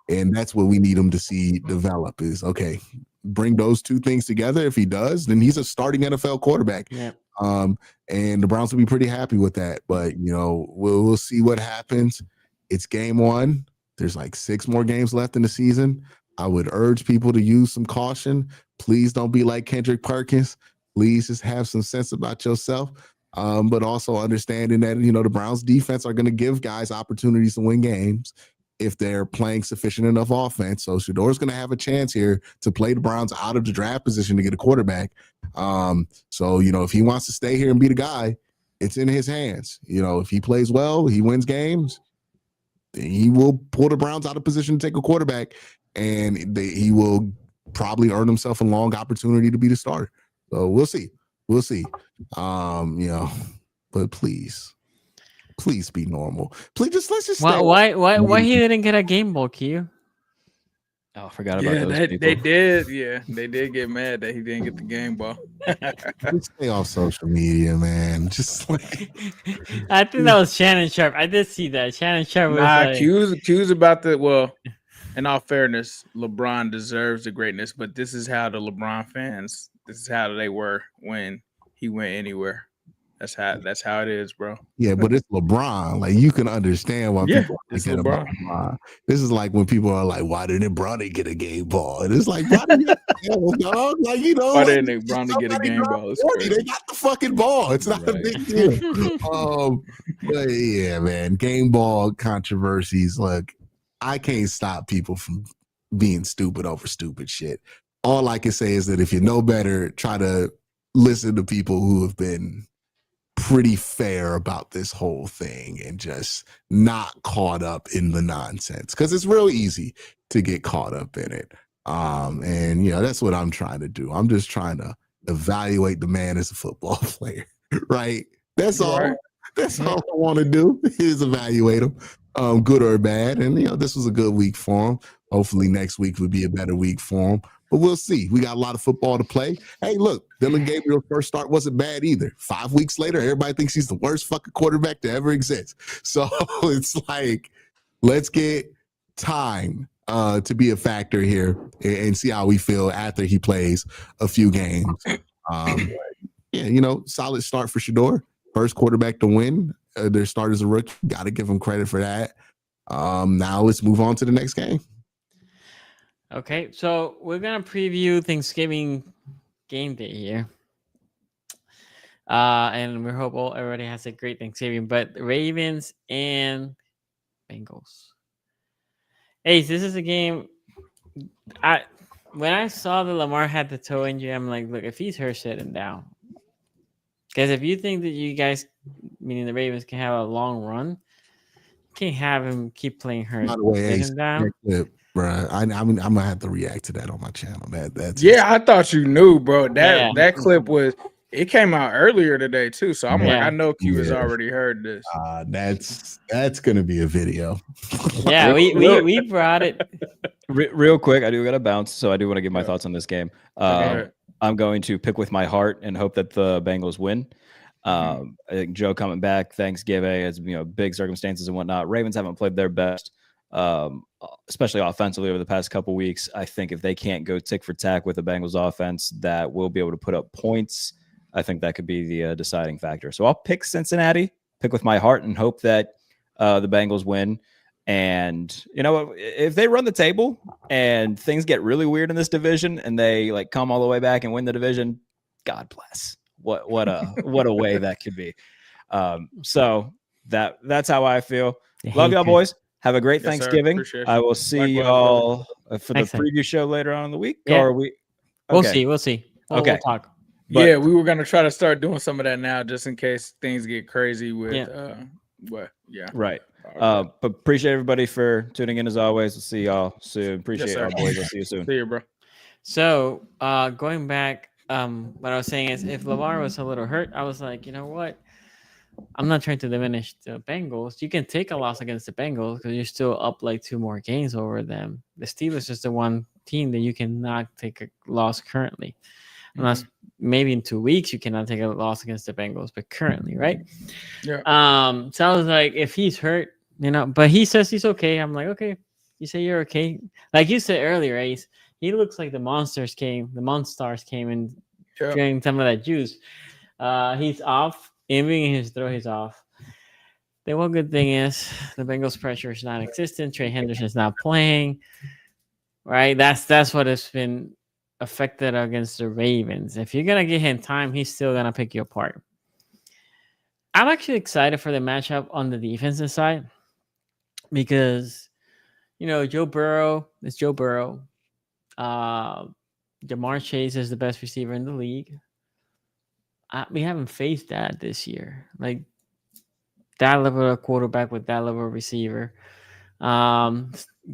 And that's what we need him to see develop is, okay, bring those two things together. If he does, then he's a starting NFL quarterback. Yeah. And the Browns will be pretty happy with that. But, we'll see what happens. It's game 1. There's 6 more games left in the season. I would urge people to use some caution. Please don't be like Kendrick Perkins. Please just have some sense about yourself. But also understanding that, the Browns defense are going to give guys opportunities to win games if they're playing sufficient enough offense. So Shedeur's going to have a chance here to play the Browns out of the draft position to get a quarterback. So, if he wants to stay here and be the guy, it's in his hands. If he plays well, he wins games, then he will pull the Browns out of position to take a quarterback, and he will probably earn himself a long opportunity to be the starter. So we'll see. But please be normal. Please let's just why he didn't get a game ball, Q? Oh, I forgot about those people. They did. Yeah, they did get mad that he didn't get the game ball. Just stay off social media, man. Just I think that was Shannon Sharp. I did see that. Shannon Sharp was Q's about the in all fairness, LeBron deserves the greatness, but this is how the LeBron fans, this is how they were when he went anywhere. That's how it is, bro. Yeah, but it's LeBron. You can understand why people forget about LeBron. This is like when people are like, "Why didn't Bronny get a game ball?" And it's like, "Why didn't dog? Why didn't Bronny get a game ball?" They got the fucking ball. It's not a big deal. But yeah, man, game ball controversies. Look, I can't stop people from being stupid over stupid shit. All I can say is that if you know better, try to listen to people who have been pretty fair about this whole thing and just not caught up in the nonsense, because it's real easy to get caught up in it. And you know, that's what I'm trying to do. I'm just trying to evaluate the man as a football player, right? That's all. Right. That's all I want to do is evaluate him, good or bad. And you know, this was a good week for him. Hopefully next week would be a better week for him. But we'll see. We got a lot of football to play. Hey, look, Dylan Gabriel's first start wasn't bad either. 5 weeks later, everybody thinks he's the worst fucking quarterback to ever exist. So it's like, let's get time to be a factor here and see how we feel after he plays a few games. Yeah, you know, solid start for Shedeur. First quarterback to win their start as a rookie. Got to give him credit for that. Now let's move on to the next game. Okay, so we're gonna preview Thanksgiving game day here, and we hope everybody has a great Thanksgiving. But Ravens and Bengals. Hey, this is a game. When I saw that Lamar had the toe injury, I'm like, look, if he's hurt, sit him down. Because if you think that you guys, meaning the Ravens, can have a long run, you can't have him keep playing hurt. By the way, Sit him down. Bro, I'm gonna have to react to that on my channel. That's I thought you knew, bro. That clip it came out earlier today too. So I'm like, I know Q has already heard this. That's gonna be a video. Yeah, we brought it. Real quick, I do got to bounce, so I do want to give my thoughts on this game. Okay. I'm going to pick with my heart and hope that the Bengals win. I think Joe coming back Thanksgiving, as you know, big circumstances and whatnot. Ravens haven't played their best, especially offensively over the past couple weeks. I think if they can't go tick for tack with the Bengals offense, that will be able to put up points. I think that could be the deciding factor. So I'll pick Cincinnati, pick with my heart, and hope that the Bengals win. And you know, if they run the table and things get really weird in this division and they like come all the way back and win the division, God bless. What a way that could be. So that's how I feel. Love y'all, boys. Have a great Thanksgiving. I will see y'all for the preview show later on in the week. Yeah. Or we? Okay. We'll see. We'll talk. But, we were gonna try to start doing some of that now, just in case things get crazy with. Right. But appreciate everybody for tuning in as always. We'll see y'all soon. Appreciate y'all, boys. I'll see you soon. See you, bro. So going back, what I was saying is, if Lamar was a little hurt, I was like, you know what? I'm not trying to diminish the Bengals. You can take a loss against the Bengals because you're still up like 2 more games over them. The Steelers is the one team that you cannot take a loss currently. Unless maybe in 2 weeks you cannot take a loss against the Bengals, but currently, right? Yeah. So I was like, if he's hurt, you know, but he says he's okay. I'm like, okay, you say you're okay. Like you said earlier, Ace, he looks like the Monstars came and drank some of that juice. He's off. Aiming his throw, he's off. The one good thing is the Bengals pressure is non-existent. Trey Henderson's not playing. Right? That's what has been affected against the Ravens. If you're gonna give him time, he's still gonna pick you apart. I'm actually excited for the matchup on the defensive side because, you know, Joe Burrow is Joe Burrow. Ja'Marr Chase is the best receiver in the league. We haven't faced that this year. Like that level of quarterback with that level of receiver.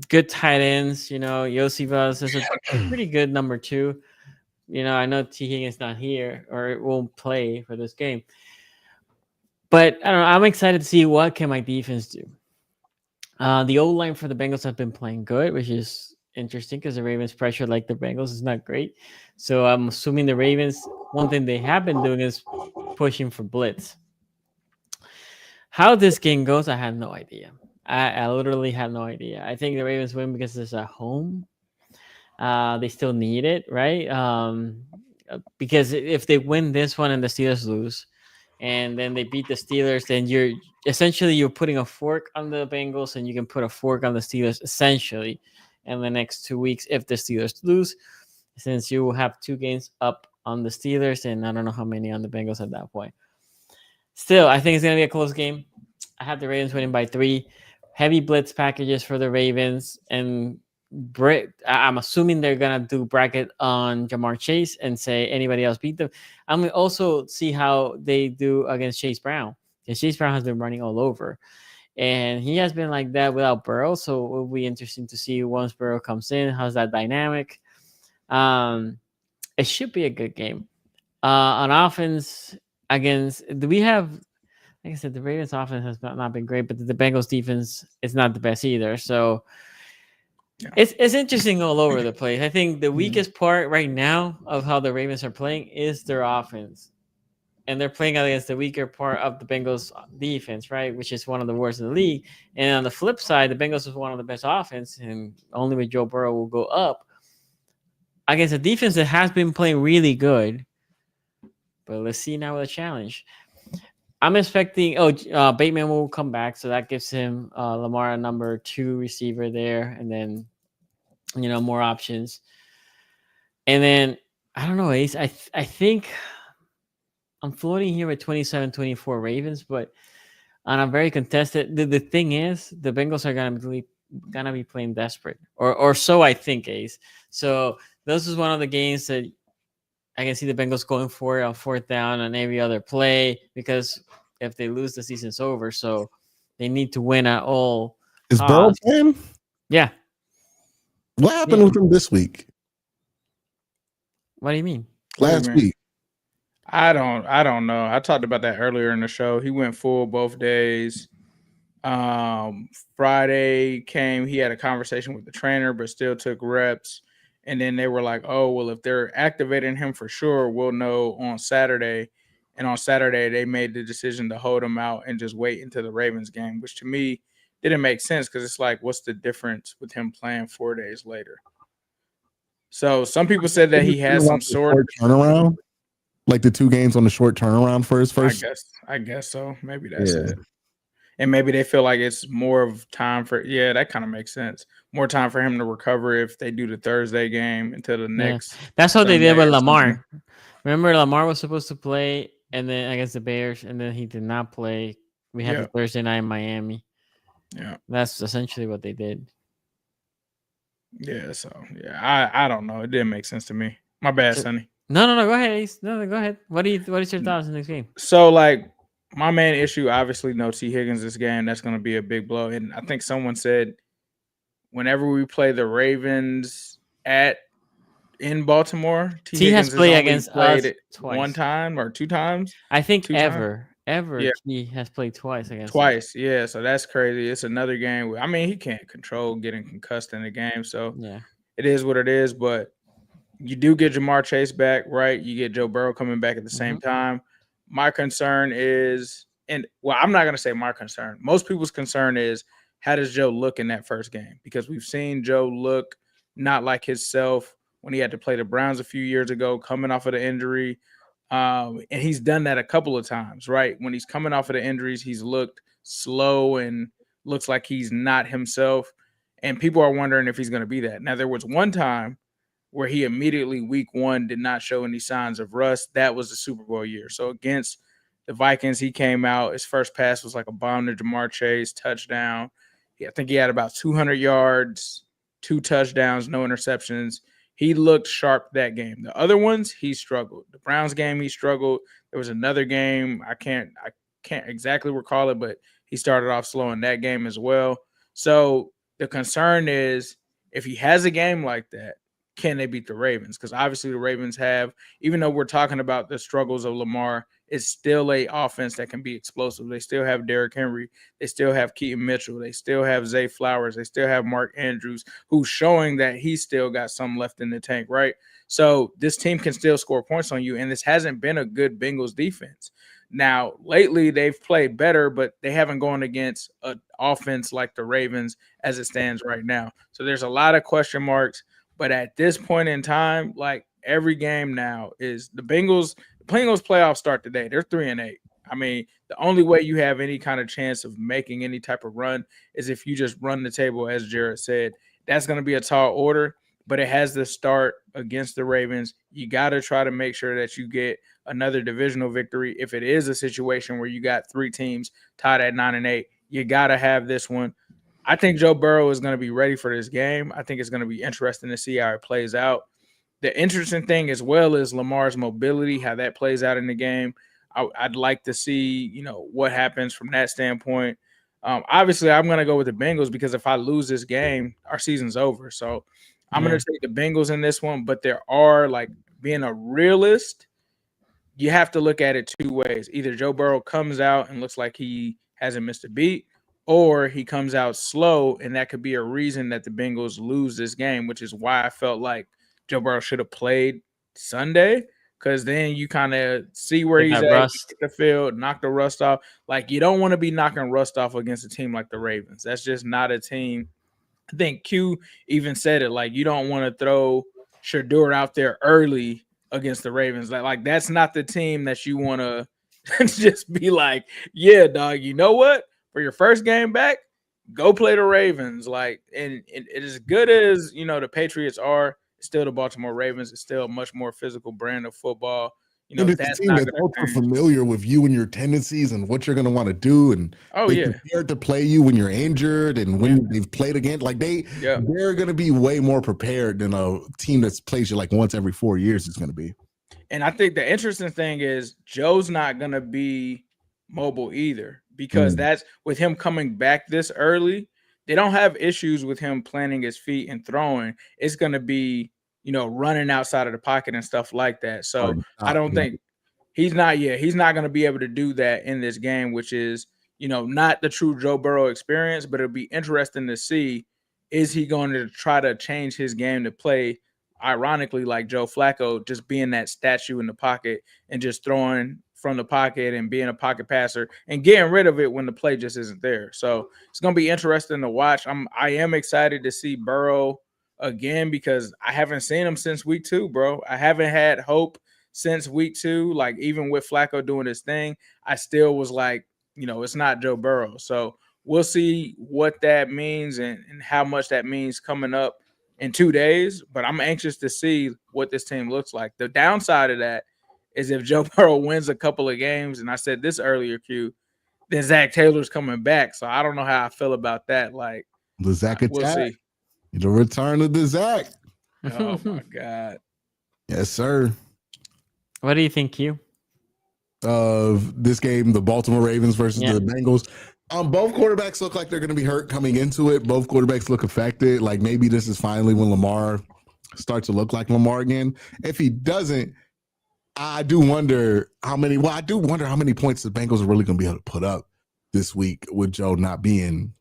Good tight ends, you know, Yosivas is a pretty good number 2. You know, I know T. Higgins not here or it won't play for this game. But I don't know. I'm excited to see what can my defense do. The O-line for the Bengals have been playing good, which is interesting because the Ravens pressure like the Bengals is not great. So I'm assuming the Ravens, one thing they have been doing is pushing for blitz. How this game goes, I have no idea. I literally have no idea. I think the Ravens win because it's at home. They still need it, right? Because if they win this one and the Steelers lose, and then they beat the Steelers, then you're putting a fork on the Bengals, and you can put a fork on the Steelers essentially in the next 2 weeks if the Steelers lose, since you will have 2 games up on the Steelers, and I don't know how many on the Bengals at that point. Still, I think it's going to be a close game. I have the Ravens winning by 3. Heavy blitz packages for the Ravens, and I'm assuming they're gonna do bracket on Ja'Marr Chase and say anybody else beat them. I'm gonna also see how they do against Chase Brown, because Chase Brown has been running all over, and he has been like that without Burrow. So it will be interesting to see once Burrow comes in, how's that dynamic. It should be a good game. On offense against, do we have? Like I said, the Ravens offense has not been great, but the Bengals defense is not the best either. So. Yeah. It's interesting all over the place. I think the weakest part right now of how the Ravens are playing is their offense. And they're playing against the weaker part of the Bengals defense, right? Which is one of the worst in the league. And on the flip side, the Bengals is one of the best offense, and only with Joe Burrow will go up against a defense that has been playing really good. But let's see now with a challenge. I'm expecting Bateman will come back, so that gives him Lamar a number 2 receiver there, and then more options. And then I don't know, Ace. I think I'm floating here with 27-24 Ravens, but on a very contested. The thing is, the Bengals are gonna be playing desperate, or so I think, Ace. So this is one of the games that I can see the Bengals going for it on 4th down on every other play, because if they lose, the season's over. So they need to win at all. Is Burrow playing? Yeah. What happened with him this week? What do you mean? Last week. I don't know. I talked about that earlier in the show. He went full both days. Friday came, he had a conversation with the trainer, but still took reps. And then they were like, oh, well, if they're activating him for sure, we'll know on Saturday. And on Saturday, they made the decision to hold him out and just wait until the Ravens game, which to me didn't make sense, because it's like, what's the difference with him playing 4 days later? So some people said that he has some sort of turnaround, like the 2 games on the short turnaround for his first. I guess so. Maybe that's it. And maybe they feel like it's more of time for, that kind of makes sense. More time for him to recover if they do the Thursday game until the next. That's how they did with Lamar. Remember, Lamar was supposed to play and then against the Bears, and then he did not play. We had the Thursday night in Miami. Yeah. That's essentially what they did. Yeah, so I don't know. It didn't make sense to me. My bad, Sonny. No, go ahead, Ace. No, go ahead. What is your thoughts on this game? So, like, my main issue, obviously, no T. Higgins this game. That's going to be a big blow. And I think someone said whenever we play the Ravens in Baltimore, T has played against us twice. 1 time or 2 times. I think ever. He has played twice against us. Yeah. So that's crazy. It's another game. I mean, he can't control getting concussed in the game. So it is what it is. But you do get Ja'Marr Chase back, right? You get Joe Burrow coming back at the same time. My concern is, I'm not going to say my concern. Most people's concern is, how does Joe look in that first game? Because we've seen Joe look not like himself when he had to play the Browns a few years ago, coming off of the injury. And he's done that a couple of times, right? When he's coming off of the injuries, he's looked slow and looks like he's not himself. And people are wondering if he's going to be that. Now, there was one time where he immediately week 1 did not show any signs of rust. That was the Super Bowl year. So against the Vikings, he came out. His first pass was like a bomb to Ja'Marr Chase, touchdown. I think he had about 200 yards, 2 touchdowns, no interceptions. He looked sharp that game. The other ones, he struggled. The Browns game, he struggled. There was another game, I can't exactly recall it, but he started off slow in that game as well. So the concern is, if he has a game like that, can they beat the Ravens? Because obviously the Ravens have, even though we're talking about the struggles of Lamar, it's still a offense that can be explosive. They still have Derrick Henry. They still have Keaton Mitchell. They still have Zay Flowers. They still have Mark Andrews, who's showing that he's still got some left in the tank, right? So this team can still score points on you, and this hasn't been a good Bengals defense. Now, lately they've played better, but they haven't gone against an offense like the Ravens as it stands right now. So there's a lot of question marks. But at this point in time, like, every game now is the Bengals playoffs start today. They're 3-8. I mean, the only way you have any kind of chance of making any type of run is if you just run the table, as Jared said. That's going to be a tall order, but it has to start against the Ravens. You got to try to make sure that you get another divisional victory. If it is a situation where you got 3 teams tied at 9-8, you got to have this one. I think Joe Burrow is going to be ready for this game. I think it's going to be interesting to see how it plays out. The interesting thing as well is Lamar's mobility, how that plays out in the game. I'd like to see, what happens from that standpoint. Obviously, I'm going to go with the Bengals because if I lose this game, our season's over. So I'm going to take the Bengals in this one. But there are, like, being a realist, you have to look at it two ways. Either Joe Burrow comes out and looks like he hasn't missed a beat, or he comes out slow, and that could be a reason that the Bengals lose this game, which is why I felt like Joe Burrow should have played Sunday, because then you kind of see where he's at, the field, knock the rust off. Like, you don't want to be knocking rust off against a team like the Ravens. That's just not a team. I think Q even said it, like, you don't want to throw Shedeur out there early against the Ravens. Like that's not the team that you want to just be like, yeah, dog, you know what? For your first game back, go play the Ravens. Like, and as good as, the Patriots are, still the Baltimore Ravens. It's still a much more physical brand of football. That's a team that's ultra familiar with you and your tendencies and what you're going to want to do. And prepared to play you when you're injured and when they've played again. Like they're going to be way more prepared than a team that plays you like once every 4 years is going to be. And I think the interesting thing is Joe's not going to be mobile either, because that's with him coming back this early. They don't have issues with him planting his feet and throwing. It's going to be, running outside of the pocket and stuff like that. So I don't think he's not going to be able to do that in this game, which is, not the true Joe Burrow experience, but it'll be interesting to see, is he going to try to change his game to play, ironically, like Joe Flacco, just being that statue in the pocket and just throwing from the pocket and being a pocket passer and getting rid of it when the play just isn't there. So it's going to be interesting to watch. I am excited to see Burrow again, because I haven't seen him since week 2, bro. I haven't had hope since week 2. Like, even with Flacco doing his thing, I still was like, it's not Joe Burrow. So we'll see what that means and how much that means coming up in 2 days. But I'm anxious to see what this team looks like. The downside of that is if Joe Burrow wins a couple of games, and I said this earlier, Q, then Zack Taylor's coming back. So I don't know how I feel about that. Like, the Zack we'll see. The return of the Zack. Oh my God. Yes, sir. What do you think, Q? Of this game, the Baltimore Ravens versus the Bengals. Both quarterbacks look like they're going to be hurt coming into it. Both quarterbacks look affected. Like, maybe this is finally when Lamar starts to look like Lamar again. If he doesn't, I do wonder how many points the Bengals are really going to be able to put up this week with Joe not being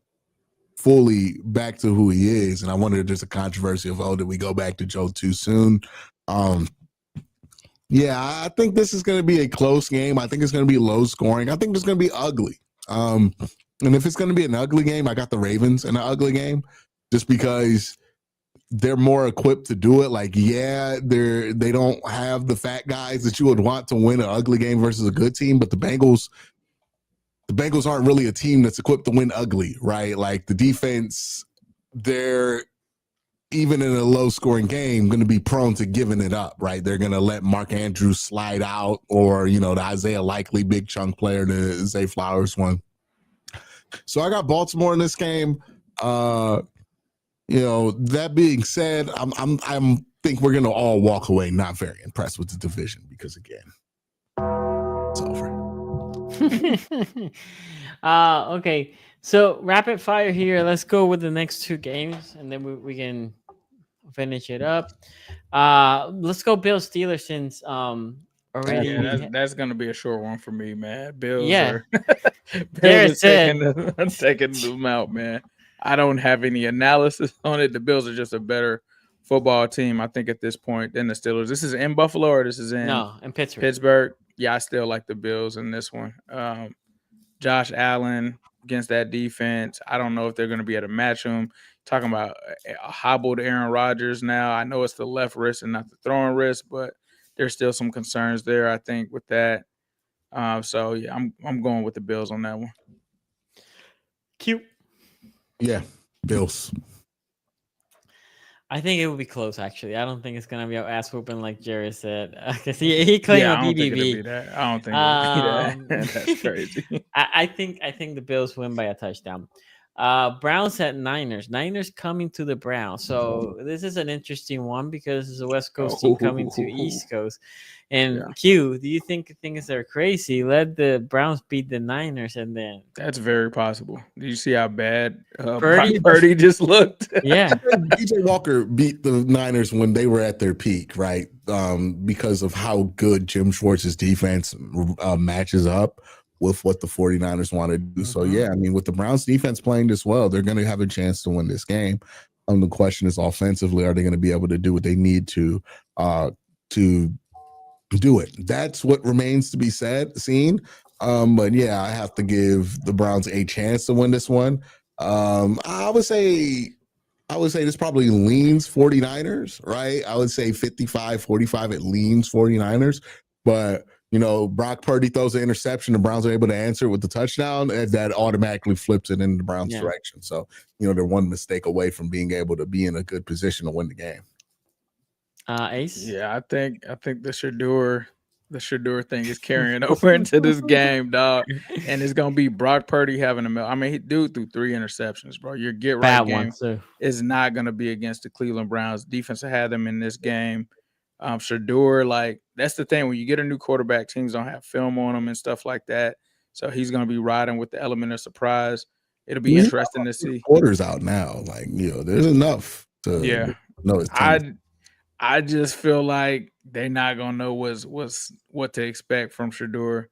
fully back to who he is. And I wonder if there's a controversy of, did we go back to Joe too soon? I think this is going to be a close game. I think it's going to be low scoring. I think it's going to be ugly. And if it's going to be an ugly game, I got the Ravens in an ugly game just because they're more equipped to do it. Like, they don't have the fat guys that you would want to win an ugly game versus a good team, but the Bengals aren't really a team that's equipped to win ugly, right? Like, the defense, they're, even in a low-scoring game, going to be prone to giving it up, right? They're going to let Mark Andrews slide out, or, the Isaiah Likely big chunk player, the Zay Flowers one. So I got Baltimore in this game. That being said, I think we're going to all walk away not very impressed with the division because, again, it's over. Okay, so rapid fire here. Let's go with the next 2 games, and then we can finish it up. Let's go Bills Steelers, since already that's gonna be a short one for me, man. Bills Bills are taking them out, man. I don't have any analysis on it. The Bills are just a better football team, I think, at this point than the Steelers. This is in Buffalo, or this is in Pittsburgh. Yeah, I still like the Bills in this one. Josh Allen against that defense, I don't know if they're going to be able to match him. Talking about a hobbled Aaron Rodgers now. I know it's the left wrist and not the throwing wrist, but there's still some concerns there, I think, with that. I'm going with the Bills on that one. Cute. Yeah, Bills. I think it will be close, actually. I don't think it's going to be an ass whooping like Jerry said. Because he claimed a BBB. I don't think it'll be that. That's crazy. I think the Bills win by a touchdown. Browns at Niners. Niners coming to the Browns. So this is an interesting one because it's a West Coast team coming to East Coast. And Q, do you think things are crazy? Let the Browns beat the Niners and then that's very possible. Did you see how bad Purdy just looked? Yeah. DJ Walker beat the Niners when they were at their peak, right? Because of how good Jim Schwartz's defense matches up with what the 49ers want to do. So, yeah, I mean, with the Browns defense playing this well, they're going to have a chance to win this game. The question is, offensively, are they going to be able to do what they need to do it? That's what remains to be seen. But, yeah, I have to give the Browns a chance to win this one. I would say this probably leans 49ers, right? I would say 55-45, it leans 49ers. But you know, Brock Purdy throws an interception, the Browns are able to answer with the touchdown, and that automatically flips it in the Browns' direction. So, you know, they're one mistake away from being able to be in a good position to win the game. Ace? Yeah, I think the Shedeur thing is carrying over into this game, dog. And it's gonna be Brock Purdy having a I mean, he threw 3 interceptions, bro. Your get right game is not gonna be against the Cleveland Browns. Defense had them in this game. Shedeur, like, that's the thing. When you get a new quarterback, teams don't have film on them and stuff like that. So he's going to be riding with the element of surprise. It'll be interesting to see. Quarters out now. Like, you know, there's enough to know it's I just feel like they're not going to know what to expect from Shedeur.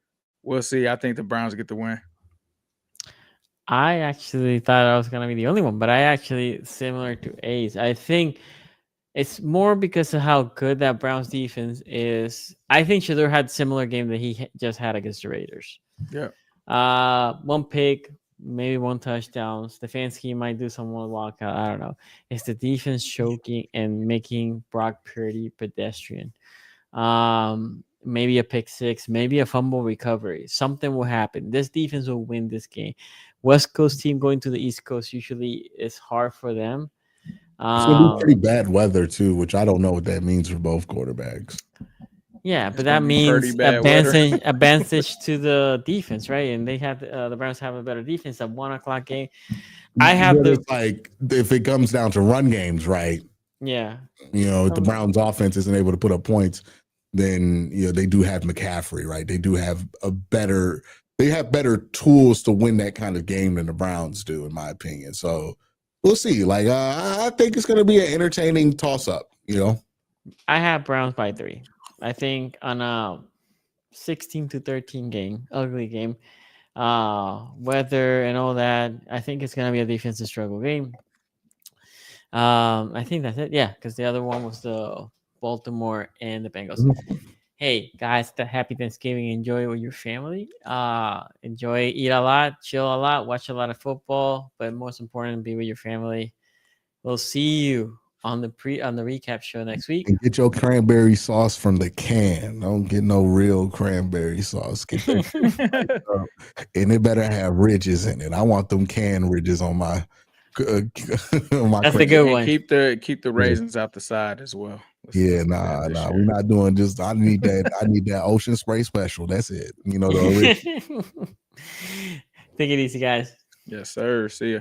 We'll see. I think the Browns get the win. I actually thought I was going to be the only one, but I actually, similar to Ace, I think it's more because of how good that Browns defense is. I think Shedeur had a similar game that he just had against the Raiders. Yeah. 1 pick, maybe 1 touchdown. Stefanski might do some more walkout. I don't know. It's the defense choking and making Brock Purdy pedestrian. Maybe a pick 6, maybe a fumble recovery. Something will happen. This defense will win this game. West Coast team going to the East Coast usually is hard for them. It's gonna be pretty bad weather too, which I don't know what that means for both quarterbacks. Yeah, but that means advantage to the defense, right? And they have the Browns have a better defense. At 1 o'clock game, I have like if it comes down to run games, right? Yeah, you know, if the Browns' offense isn't able to put up points, then you know they do have McCaffrey, right? They do have better tools to win that kind of game than the Browns do, in my opinion. So. We'll see. Like, I think it's going to be an entertaining toss-up, you know? I have Browns by 3. I think on a 16-13 game, ugly game, weather and all that, I think it's going to be a defensive struggle game. I think that's it. Yeah, because the other one was the Baltimore and the Bengals. Hey, guys, happy Thanksgiving. Enjoy with your family. Enjoy, eat a lot, chill a lot, watch a lot of football, but most important, be with your family. We'll see you on the recap show next week. And get your cranberry sauce from the can. Don't get no real cranberry sauce. And it better have ridges in it. I want them canned ridges on my that's a good one. Keep the raisins out the side as well. Nah. We're not doing just. I need that Ocean Spray special. That's it. You know the original. Take it easy, guys. Yes, sir. See ya.